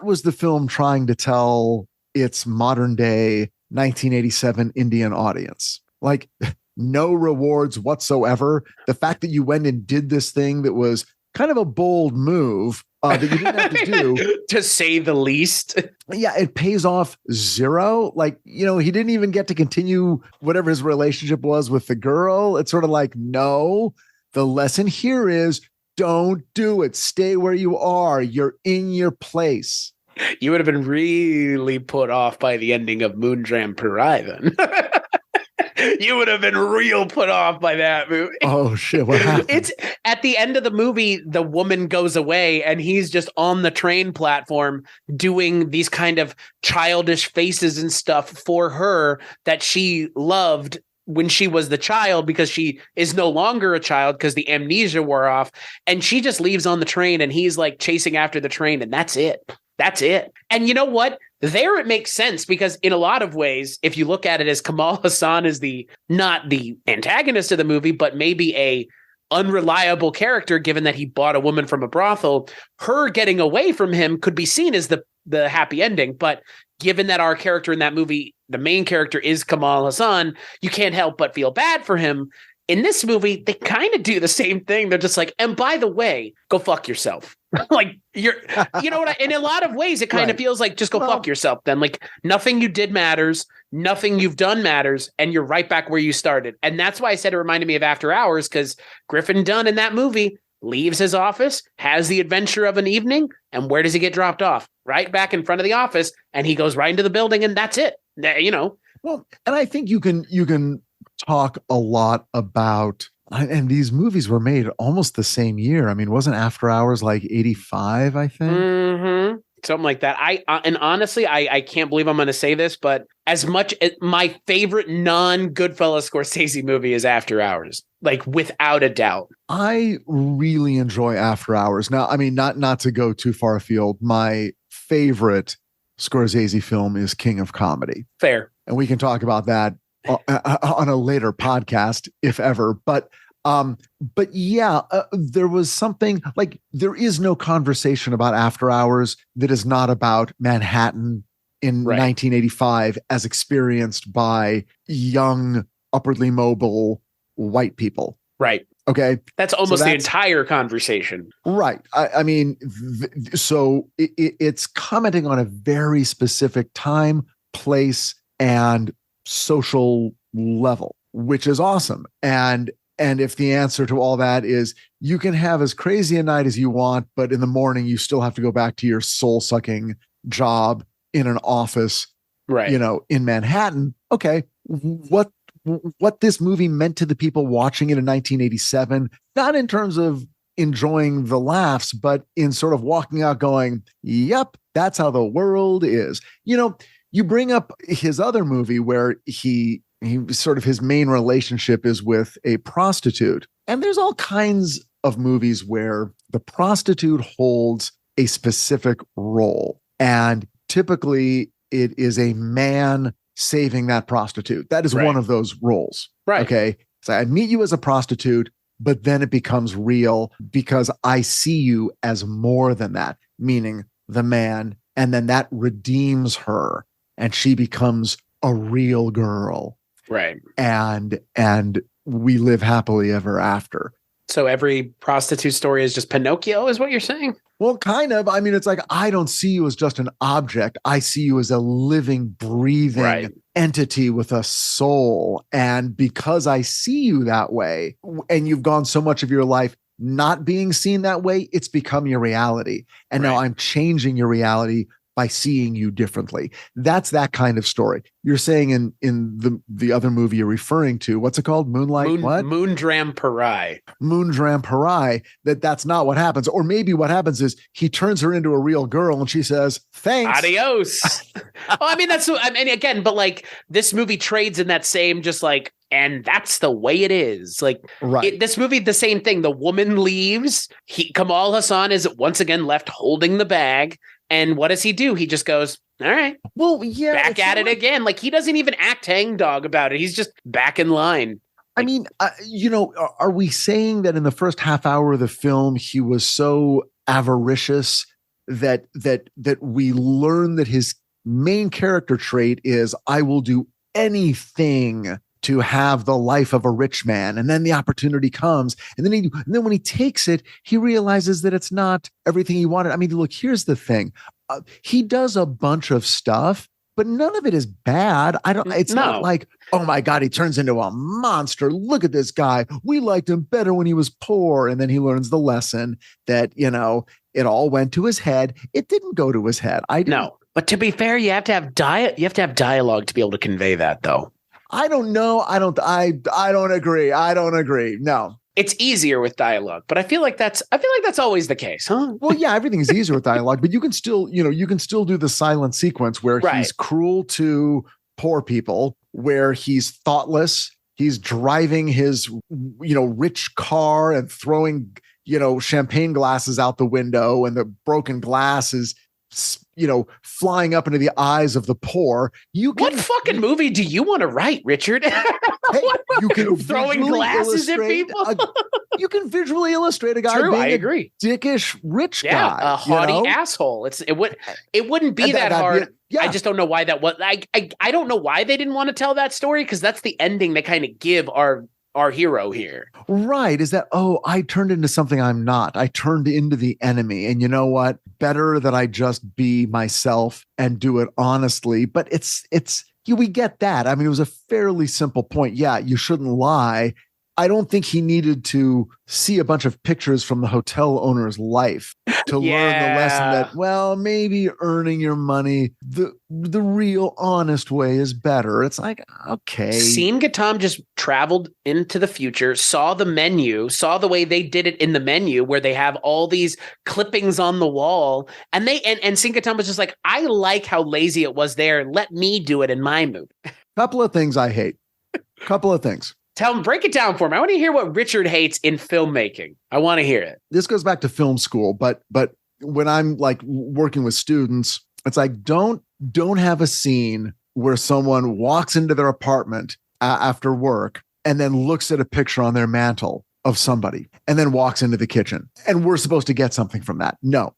was the film trying to tell its modern day 1987 Indian audience? Like, no rewards whatsoever. The fact that you went and did this thing that was kind of a bold move that you didn't have to do, to say the least. Yeah, it pays off zero. Like, he didn't even get to continue whatever his relationship was with the girl. It's sort of like, no, the lesson here is don't do it. Stay where you are. You're in your place. You would have been really put off by the ending of Moondram Pirai then. You would have been real put off by that movie. Oh, shit. What happened? It's at the end of the movie, the woman goes away and he's just on the train platform doing these kind of childish faces and stuff for her that she loved when she was the child, because she is no longer a child because the amnesia wore off. And she just leaves on the train and he's like chasing after the train, and that's it. That's it. And you know what? There it makes sense, because in a lot of ways, if you look at it as Kamal Hassan is not the antagonist of the movie, but maybe a unreliable character, given that he bought a woman from a brothel, her getting away from him could be seen as the happy ending. But given that our character in that movie, the main character, is Kamal Hassan, you can't help but feel bad for him. In this movie, they kind of do the same thing. They're just like, and by the way, go fuck yourself. Like, in a lot of ways, it kind of feels like, just go fuck yourself then. Like, nothing you did matters. Nothing you've done matters. And you're right back where you started. And that's why I said it reminded me of After Hours, because Griffin Dunn in that movie leaves his office, has the adventure of an evening. And where does he get dropped off? Right back in front of the office. And he goes right into the building, and that's it. Well, and I think you can talk a lot about, and these movies were made almost the same year. I mean, wasn't After Hours like 85, I think? Mm-hmm. Something like that. And honestly, I can't believe I'm going to say this, but as much as my favorite non-Goodfellas Scorsese movie is After Hours, like without a doubt. I really enjoy After Hours. Now, I mean, not to go too far afield, my favorite Scorsese film is King of Comedy. Fair. And we can talk about that on a later podcast, if ever. But yeah, there was something like, there is no conversation about After Hours that is not about Manhattan in 1985 as experienced by young, upwardly mobile white people. Right. Okay. That's almost the entire conversation. Right. I mean, so it's commenting on a very specific time, place, and social level, which is awesome. And if the answer to all that is you can have as crazy a night as you want, but in the morning you still have to go back to your soul-sucking job in an office, right? In Manhattan. Okay, what what this movie meant to the people watching it in 1987, not in terms of enjoying the laughs, but in sort of walking out going, yep, that's how the world is. You bring up his other movie where he sort of his main relationship is with a prostitute. And there's all kinds of movies where the prostitute holds a specific role. And typically it is a man saving that prostitute. That is one of those roles. Right. Okay. So I meet you as a prostitute, but then it becomes real because I see you as more than that, meaning the man. And then that redeems her and she becomes a real girl. Right. And we live happily ever after. So every prostitute story is just Pinocchio, is what you're saying? Well, kind of. I mean, it's like, I don't see you as just an object. I see you as a living, breathing entity with a soul. And because I see you that way, and you've gone so much of your life not being seen that way, it's become your reality. And now I'm changing your reality by seeing you differently. That's that kind of story. You're saying in the other movie you're referring to, what's it called? Moondram Parai. Moondram Parai, that's not what happens. Or maybe what happens is he turns her into a real girl and she says, thanks. Adios. Again, but like this movie trades in that same just like, and that's the way it is. Like this movie, the same thing. The woman leaves. Kamal Hassan is once again left holding the bag. And what does he do? He just goes, all right. Well, yeah. Back at it again. Like he doesn't even act hangdog about it. He's just back in line. I mean, are we saying that in the first half hour of the film, he was so avaricious that we learn that his main character trait is, I will do anything to have the life of a rich man. And then the opportunity comes. And then when he takes it, he realizes that it's not everything he wanted. I mean, look, here's the thing. He does a bunch of stuff, but none of it is bad. It's not like, oh my God, he turns into a monster. Look at this guy. We liked him better when he was poor. And then he learns the lesson that, it all went to his head. It didn't go to his head. No, but to be fair, you have to have dialogue to be able to convey that though. I don't know. I don't agree. I don't agree. No. It's easier with dialogue, but I feel like that's always the case, huh? Well, yeah, everything is easier with dialogue, but you can still do the silent sequence where he's cruel to poor people, where he's thoughtless, he's driving his, rich car and throwing, champagne glasses out the window, and the broken glass is flying up into the eyes of the poor. What fucking movie do you want to write, Richard? You can throwing glasses at people. You can visually illustrate a guy being a dickish rich guy, a haughty asshole. It wouldn't be that hard. I just don't know why that was. I don't know why they didn't want to tell that story, because that's the ending they kind of give our hero here. Right. Is that, I turned into something I'm not. I turned into the enemy. And you know what? Better that I just be myself and do it honestly. But we get that. I mean, it was a fairly simple point. Yeah, you shouldn't lie. I don't think he needed to see a bunch of pictures from the hotel owner's life to learn the lesson that, well, maybe earning your money the real honest way is better. It's like, okay. Seem Gatam just traveled into the future, saw the menu, saw the way they did it in the menu where they have all these clippings on the wall, and Seem Gatam was just like, I like how lazy it was there. Let me do it in my movie. Couple of things I hate. Couple of things. Break it down for me. I want to hear what Richard hates in filmmaking. I want to hear it. This goes back to film school, but when I'm like working with students, it's like, don't have a scene where someone walks into their apartment after work and then looks at a picture on their mantle of somebody and then walks into the kitchen. And we're supposed to get something from that. No.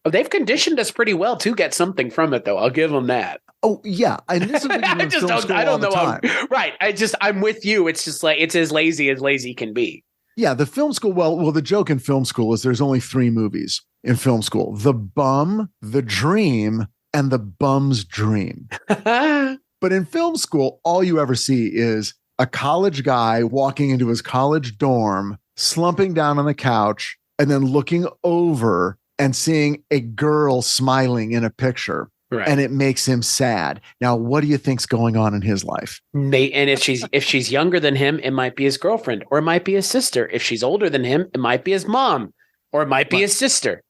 Oh, they've conditioned us pretty well to get something from it, though. I'll give them that. Oh yeah, and this is what you do I don't know. Right. I'm with you. It's just like, it's as lazy can be. Yeah, the film school. Well, the joke in film school is there's only 3 movies in film school: The Bum, The Dream, and The Bum's Dream. But in film school, all you ever see is a college guy walking into his college dorm, slumping down on the couch, and then looking over and seeing a girl smiling in a picture. Right. And it makes him sad. Now, what do you think's going on in his life? And if she's younger than him, it might be his girlfriend, or it might be his sister. If she's older than him, it might be his mom, or it might be his sister.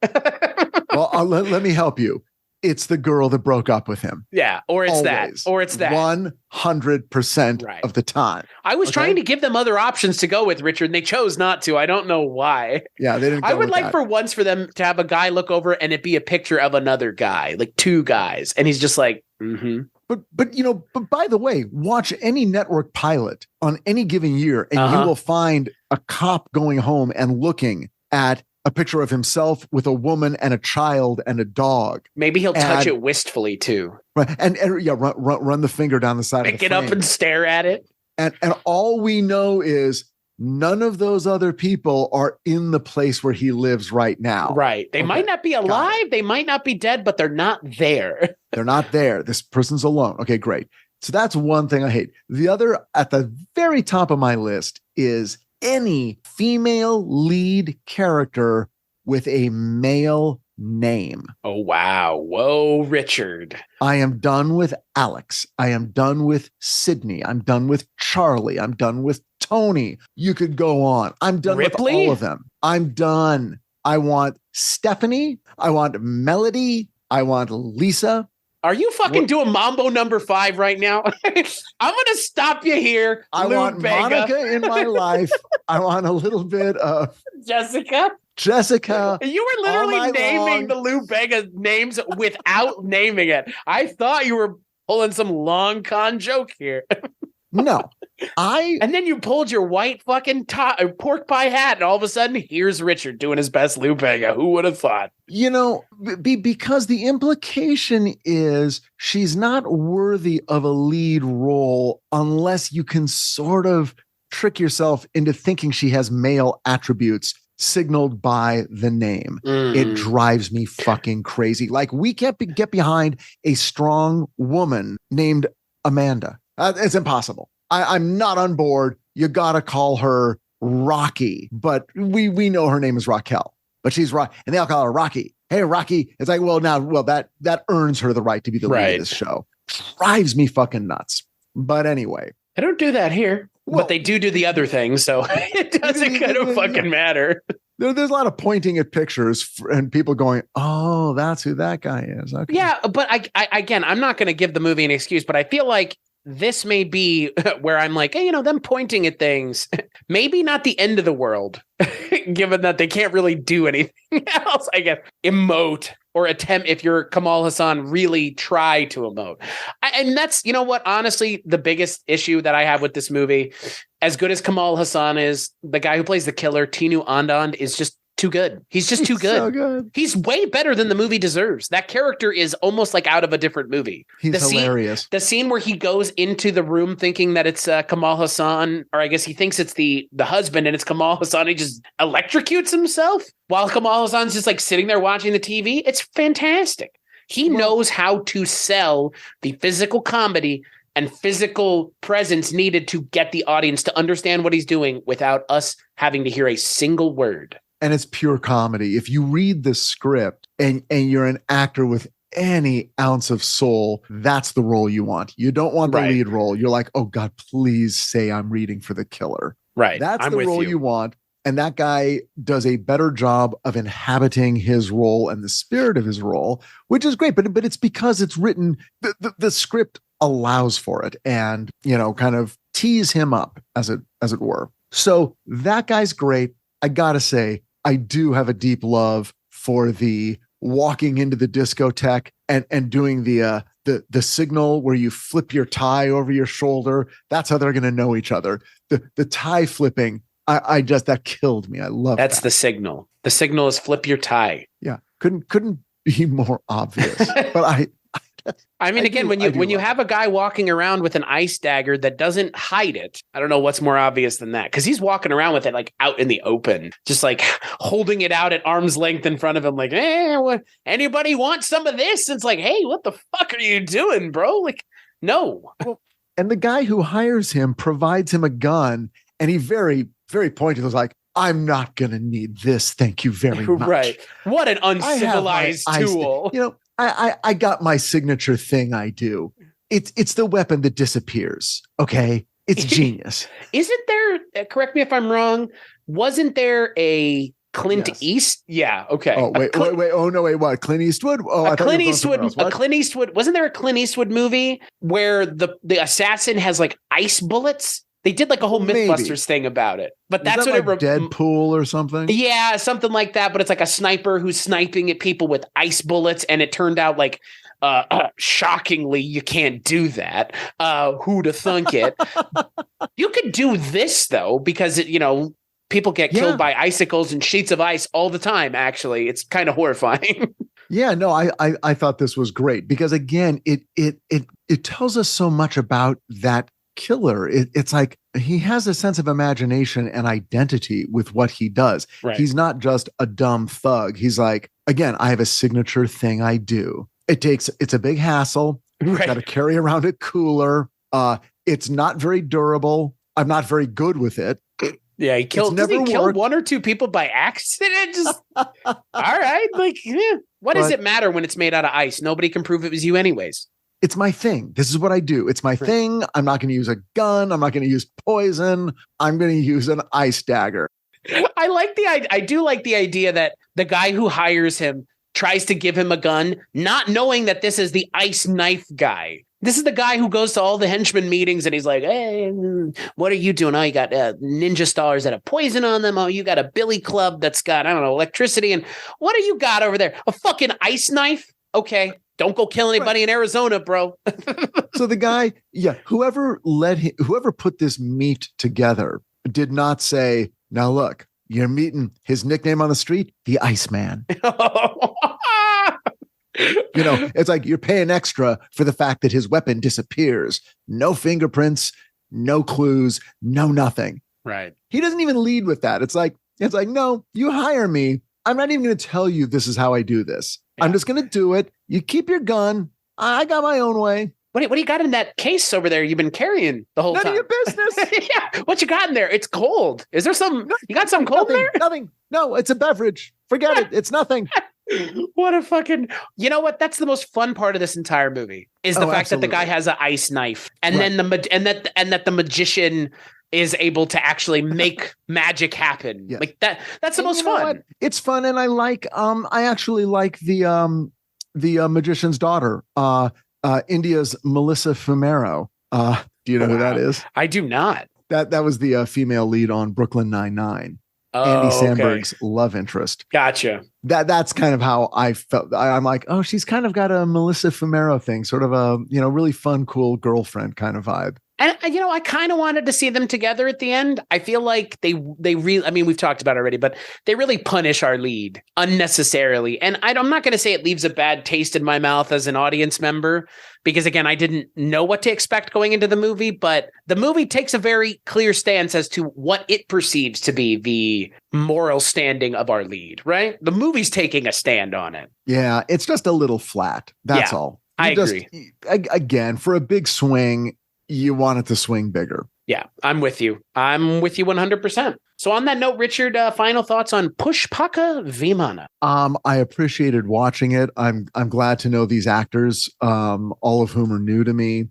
Well, let me help you. It's the girl that broke up with him. Yeah, or it's Always. that, or it's that. 100% of the time. I was trying to give them other options to go with, Richard, and they chose not to. I don't know why. Yeah, they didn't. I would like for once for them to have a guy look over and it be a picture of another guy, like two guys, and he's just like, mm-hmm. But by the way, watch any network pilot on any given year, and you will find a cop going home and looking at a picture of himself with a woman and a child and a dog. Maybe he'll touch it wistfully too. Right. And run the finger down the side of the frame. Pick it up and stare at it. And all we know is none of those other people are in the place where he lives right now. Right. They might not be alive. They might not be dead, but they're not there. They're not there. This person's alone. Okay, great. So that's one thing I hate. The other, at the very top of my list, is any female lead character with a male name. Oh, wow. Whoa, Richard. I am done with Alex. I am done with Sydney. I'm done with Charlie. I'm done with Tony. You could go on. I'm done Ripley? with all of them. I'm done. I want Stephanie. I want Melody. I want Lisa. Are you fucking doing Mambo number 5 right now? I'm going to stop you here. I want Monica in my life. I want a little bit of Jessica. You were literally naming the Lou Bega names without naming it. I thought you were pulling some long con joke here. No. And then you pulled your white fucking pork pie hat, and all of a sudden, here's Richard doing his best Lou Bega. Who would have thought? You know, because the implication is she's not worthy of a lead role unless you can sort of trick yourself into thinking she has male attributes signaled by the name. It drives me fucking crazy. Like, we can't get behind a strong woman named Amanda. It's impossible. I'm not on board. You got to call her Rocky, but we know her name is Raquel, but she's Rock, and they all call her Rocky. Hey, Rocky. It's like, that earns her the right to be the lead of this show. Drives me fucking nuts. But anyway, I don't do that here, but they do the other thing, so it doesn't kind of fucking matter. There's a lot of pointing at pictures and people going, "Oh, that's who that guy is." Okay. Yeah, but I again, I'm not going to give the movie an excuse, but I feel like this may be where I'm like, hey, them pointing at things, maybe not the end of the world, given that they can't really do anything else, I guess. Emote or attempt, if you're Kamal Hassan, really try to emote. And that's, honestly, the biggest issue that I have with this movie, as good as Kamal Hassan is, the guy who plays the killer, Tinu Andand, is just too good. He's just too good. So good. He's way better than the movie deserves. That character is almost like out of a different movie. He's hilarious. The scene where he goes into the room thinking that it's Kamal Hassan, or I guess he thinks it's the husband and it's Kamal Hassan. He just electrocutes himself while Kamal Hassan's just like sitting there watching the TV. It's fantastic. He knows how to sell the physical comedy and physical presence needed to get the audience to understand what he's doing without us having to hear a single word. And it's pure comedy. If you read the script and you're an actor with any ounce of soul, that's the role you want. You don't want the lead role. You're like, oh God, please say I'm reading for the killer. Right. That's the role you want. And that guy does a better job of inhabiting his role and the spirit of his role, which is great. But it's because it's written, the script allows for it and, kind of tease him up as it were. So that guy's great. I gotta say, I do have a deep love for the walking into the discotheque and doing the signal where you flip your tie over your shoulder. That's how they're going to know each other. The tie flipping, that killed me. I love that's the signal. The signal is flip your tie. Yeah, couldn't be more obvious. But I mean, again, when you have a guy walking around with an ice dagger that doesn't hide it, I don't know what's more obvious than that, because he's walking around with it like out in the open, just like holding it out at arm's length in front of him, like, what? Anybody want some of this? It's like, hey, what the fuck are you doing, bro? Like, no. Well, and the guy who hires him provides him a gun, and he very, very pointed was like, I'm not going to need this. Thank you very much. Right. What an uncivilized tool. I got my signature thing I do. It's the weapon that disappears. Okay. It's genius. Isn't there, correct me if I'm wrong, wasn't there a Clint East? Yeah, okay. Oh, wait. Oh, no, wait, what? Clint Eastwood? Oh, a Clint Eastwood, wasn't there a Clint Eastwood movie where the assassin has like ice bullets? They did like a whole Mythbusters thing about it. But that's what like Deadpool or something? Yeah, something like that. But it's like a sniper who's sniping at people with ice bullets. And it turned out like, shockingly, you can't do that. Who'd have thunk it? You could do this, though, because, people get killed by icicles and sheets of ice all the time, actually. It's kind of horrifying. Yeah, no, I thought this was great because, again, it tells us so much about that killer. It's like he has a sense of imagination and identity with what he does. Right. He's not just a dumb thug. He's like, again, I have a signature thing I do. It's a big hassle. Right. Got to carry around a cooler. It's not very durable. I'm not very good with it. Yeah, he killed one or two people by accident. Just all right. Like, what does it matter when it's made out of ice? Nobody can prove it was you anyways. It's my thing. This is what I do. It's my thing. I'm not going to use a gun. I'm not going to use poison. I'm going to use an ice dagger. I do like the idea that the guy who hires him tries to give him a gun, not knowing that this is the ice knife guy. This is the guy who goes to all the henchman meetings and he's like, hey, what are you doing? Oh, you got ninja stars that have poison on them. Oh, you got a billy club that's got, I don't know, electricity. And what do you got over there? A fucking ice knife? Okay. Don't go kill anybody in Arizona, bro. So the guy, whoever put this meet together did not say, now look, you're meeting his nickname on the street, the Iceman. It's like you're paying extra for the fact that his weapon disappears. No fingerprints, no clues, no nothing. Right. He doesn't even lead with that. It's like, no, you hire me. I'm not even going to tell you this is how I do this. Yeah. I'm just going to do it. You keep your gun. I got my own way. What do you got in that case over there you've been carrying the whole time? None of your business. Yeah. What you got in there? It's cold. Is there you got something cold in there? Nothing. No, it's a beverage. Forget it. It's nothing. What a fucking, you know what? That's the most fun part of this entire movie is the fact that the guy has an ice knife and then that the magician is able to actually make magic happen. Yes. Like that's the most fun. It's fun. And I actually like the magician's daughter, India's Melissa Fumero. Do you know who that is? I do not. That was the female lead on Brooklyn Nine-Nine. Andy Samberg's love interest. Gotcha. That's kind of how I felt. I'm like, oh, she's kind of got a Melissa Fumero thing, sort of a, really fun, cool girlfriend kind of vibe. And, I kind of wanted to see them together at the end. I feel like they really, I mean, we've talked about it already, but they really punish our lead unnecessarily. And I'm not going to say it leaves a bad taste in my mouth as an audience member, because again, I didn't know what to expect going into the movie, but the movie takes a very clear stance as to what it perceives to be the moral standing of our lead, right? The movie's taking a stand on it. Yeah, it's just a little flat. That's all. I agree. Again, for a big swing, you want it to swing bigger. Yeah, I'm with you. 100%. So on that note, Richard, final thoughts on Pushpaka Vimana. I appreciated watching it. I'm glad to know these actors, all of whom are new to me.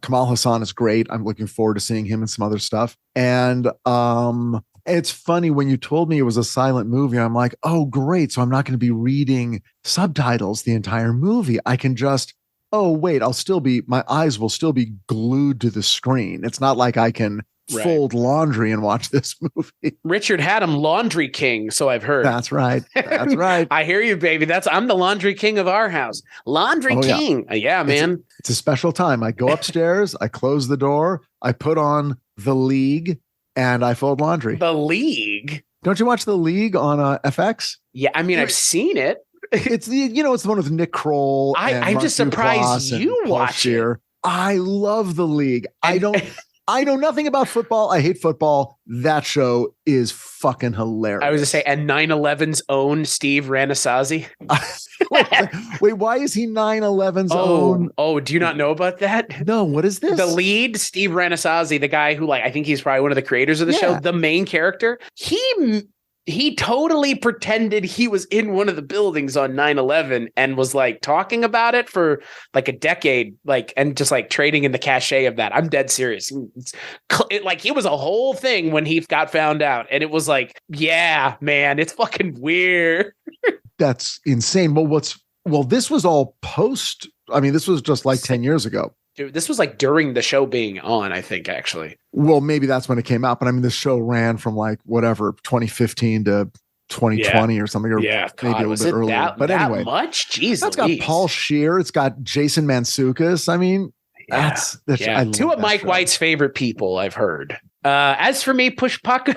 Kamal Hassan is great. I'm looking forward to seeing him in some other stuff. And it's funny, when you told me it was a silent movie, I'm like, oh, great. So I'm not going to be reading subtitles the entire movie. I can just, oh, wait, my eyes will still be glued to the screen. It's not like I can fold laundry and watch this movie. Richard had him laundry king, so I've heard. That's right. That's right. I hear you, baby. I'm the laundry king of our house. Laundry king. Yeah, man. It's a special time. I go upstairs, I close the door, I put on The League, and I fold laundry. The League? Don't you watch The League on FX? Yeah, I mean, I've seen it. It's it's the one with Nick Kroll. I'm just surprised you watch it. I love The League. I know nothing about football. I hate football. That show is fucking hilarious. I was to say, and 9/11's own Steve Ranasazi. Wait, why is he 9/11's own? Oh, do you not know about that? No, what is this? The lead, Steve Ranasazi, the guy who, I think he's probably one of the creators of the show, the main character. He he totally pretended he was in one of the buildings on 9/11 and was like talking about it for like a decade, like, and just like trading in the cachet of that. I'm dead serious. Like it was a whole thing when he got found out, and it was like, yeah, man, it's fucking weird. That's insane. Well, this was all post. I mean, this was just like 10 years ago. Dude, this was like during the show being on, I think, actually. Well, maybe that's when it came out. But I mean, the show ran from like whatever, 2015 to 2020 or something. Or maybe a little bit earlier. But anyway. Much? Jeez. That's got Paul Scheer. It's got Jason Mantzoukas. I mean, that's two of Mike White's favorite people, I've heard. As for me, Pushpaka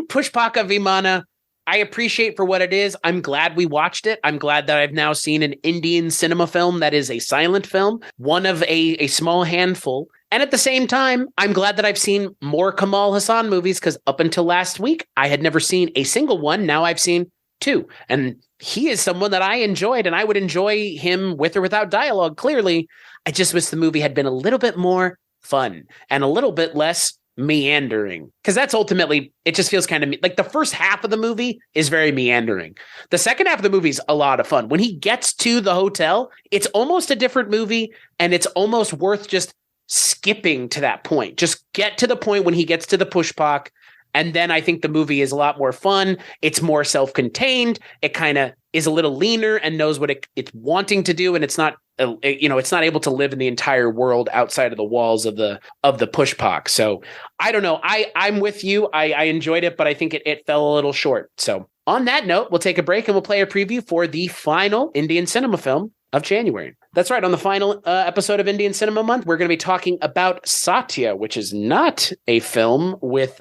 Vimana, I appreciate for what it is. I'm glad we watched it. I'm glad that I've now seen an Indian cinema film that is a silent film, one of a small handful. And at the same time, I'm glad that I've seen more Kamal Hassan movies, because up until last week, I had never seen a single one. Now I've seen two. And he is someone that I enjoyed, and I would enjoy him with or without dialogue, clearly. I just wish the movie had been a little bit more fun and a little bit less meandering, because that's ultimately, it just feels kind of like the first half of the movie is very meandering. The second half of the movie is a lot of fun. When he gets to the hotel, it's almost a different movie, and it's almost worth just skipping to that point. Just get to the point when he gets to the Pushpak, and then I think the movie is a lot more fun. It's more self-contained. It kind of is a little leaner and knows what it's wanting to do, and it's not, it's not able to live in the entire world outside of the walls of the Pushpak. So I don't know. I'm with you. I enjoyed it, but I think it fell a little short. So on that note, we'll take a break and we'll play a preview for the final Indian cinema film of January. That's right. On the final episode of Indian Cinema Month, we're going to be talking about Satya, which is not a film with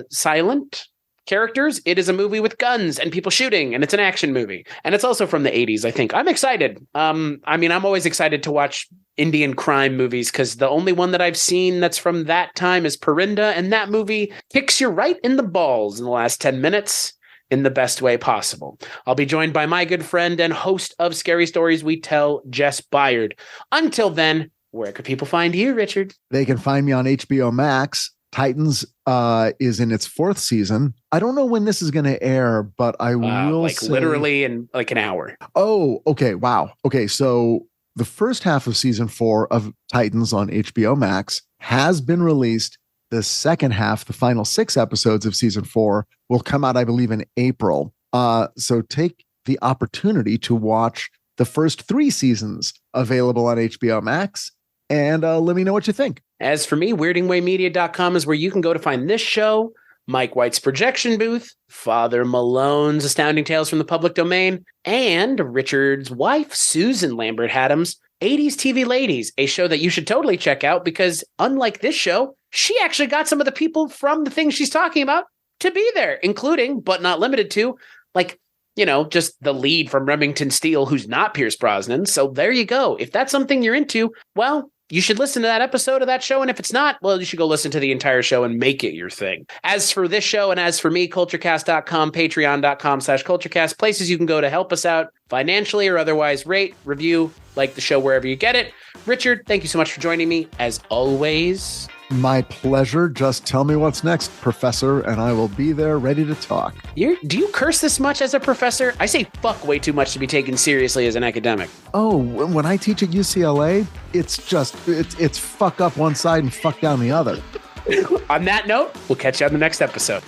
silent characters. It is a movie with guns and people shooting, and it's an action movie. And it's also from the 80s, I think. I'm excited. I'm always excited to watch Indian crime movies, because the only one that I've seen that's from that time is Parinda, and that movie kicks you right in the balls in the last 10 minutes. In the best way possible. I'll be joined by my good friend and host of Scary Stories We Tell, Jess Byard. Until then, where could people find you, Richard? They can find me on HBO Max. Titans is in its 4th season. I don't know when this is going to air, but I will say... literally in like an hour. Oh, okay. Wow. Okay. So the first half of season 4 of Titans on HBO Max has been released. The second half, the final 6 episodes of season 4, will come out, I believe, in April. So take the opportunity to watch the first 3 seasons available on HBO Max, and let me know what you think. As for me, weirdingwaymedia.com is where you can go to find this show, Mike White's Projection Booth, Father Malone's Astounding Tales from the Public Domain, and Richard's wife, Susan Lambert-Haddam's 80s TV Ladies, a show that you should totally check out, because unlike this show, she actually got some of the people from the things she's talking about to be there, including, but not limited to, like, just the lead from Remington Steele, who's not Pierce Brosnan. So there you go. If that's something you're into, well, you should listen to that episode of that show. And if it's not, well, you should go listen to the entire show and make it your thing. As for this show, and as for me, culturecast.com, patreon.com/culturecast, places you can go to help us out financially or otherwise. Rate, review, like the show wherever you get it. Richard, thank you so much for joining me. As always, my pleasure. Just tell me what's next, Professor, and I will be there ready to talk. Do you curse this much as a professor? I say fuck way too much to be taken seriously as an academic. Oh, when I teach at UCLA, it's fuck up one side and fuck down the other. On that note, we'll catch you on the next episode.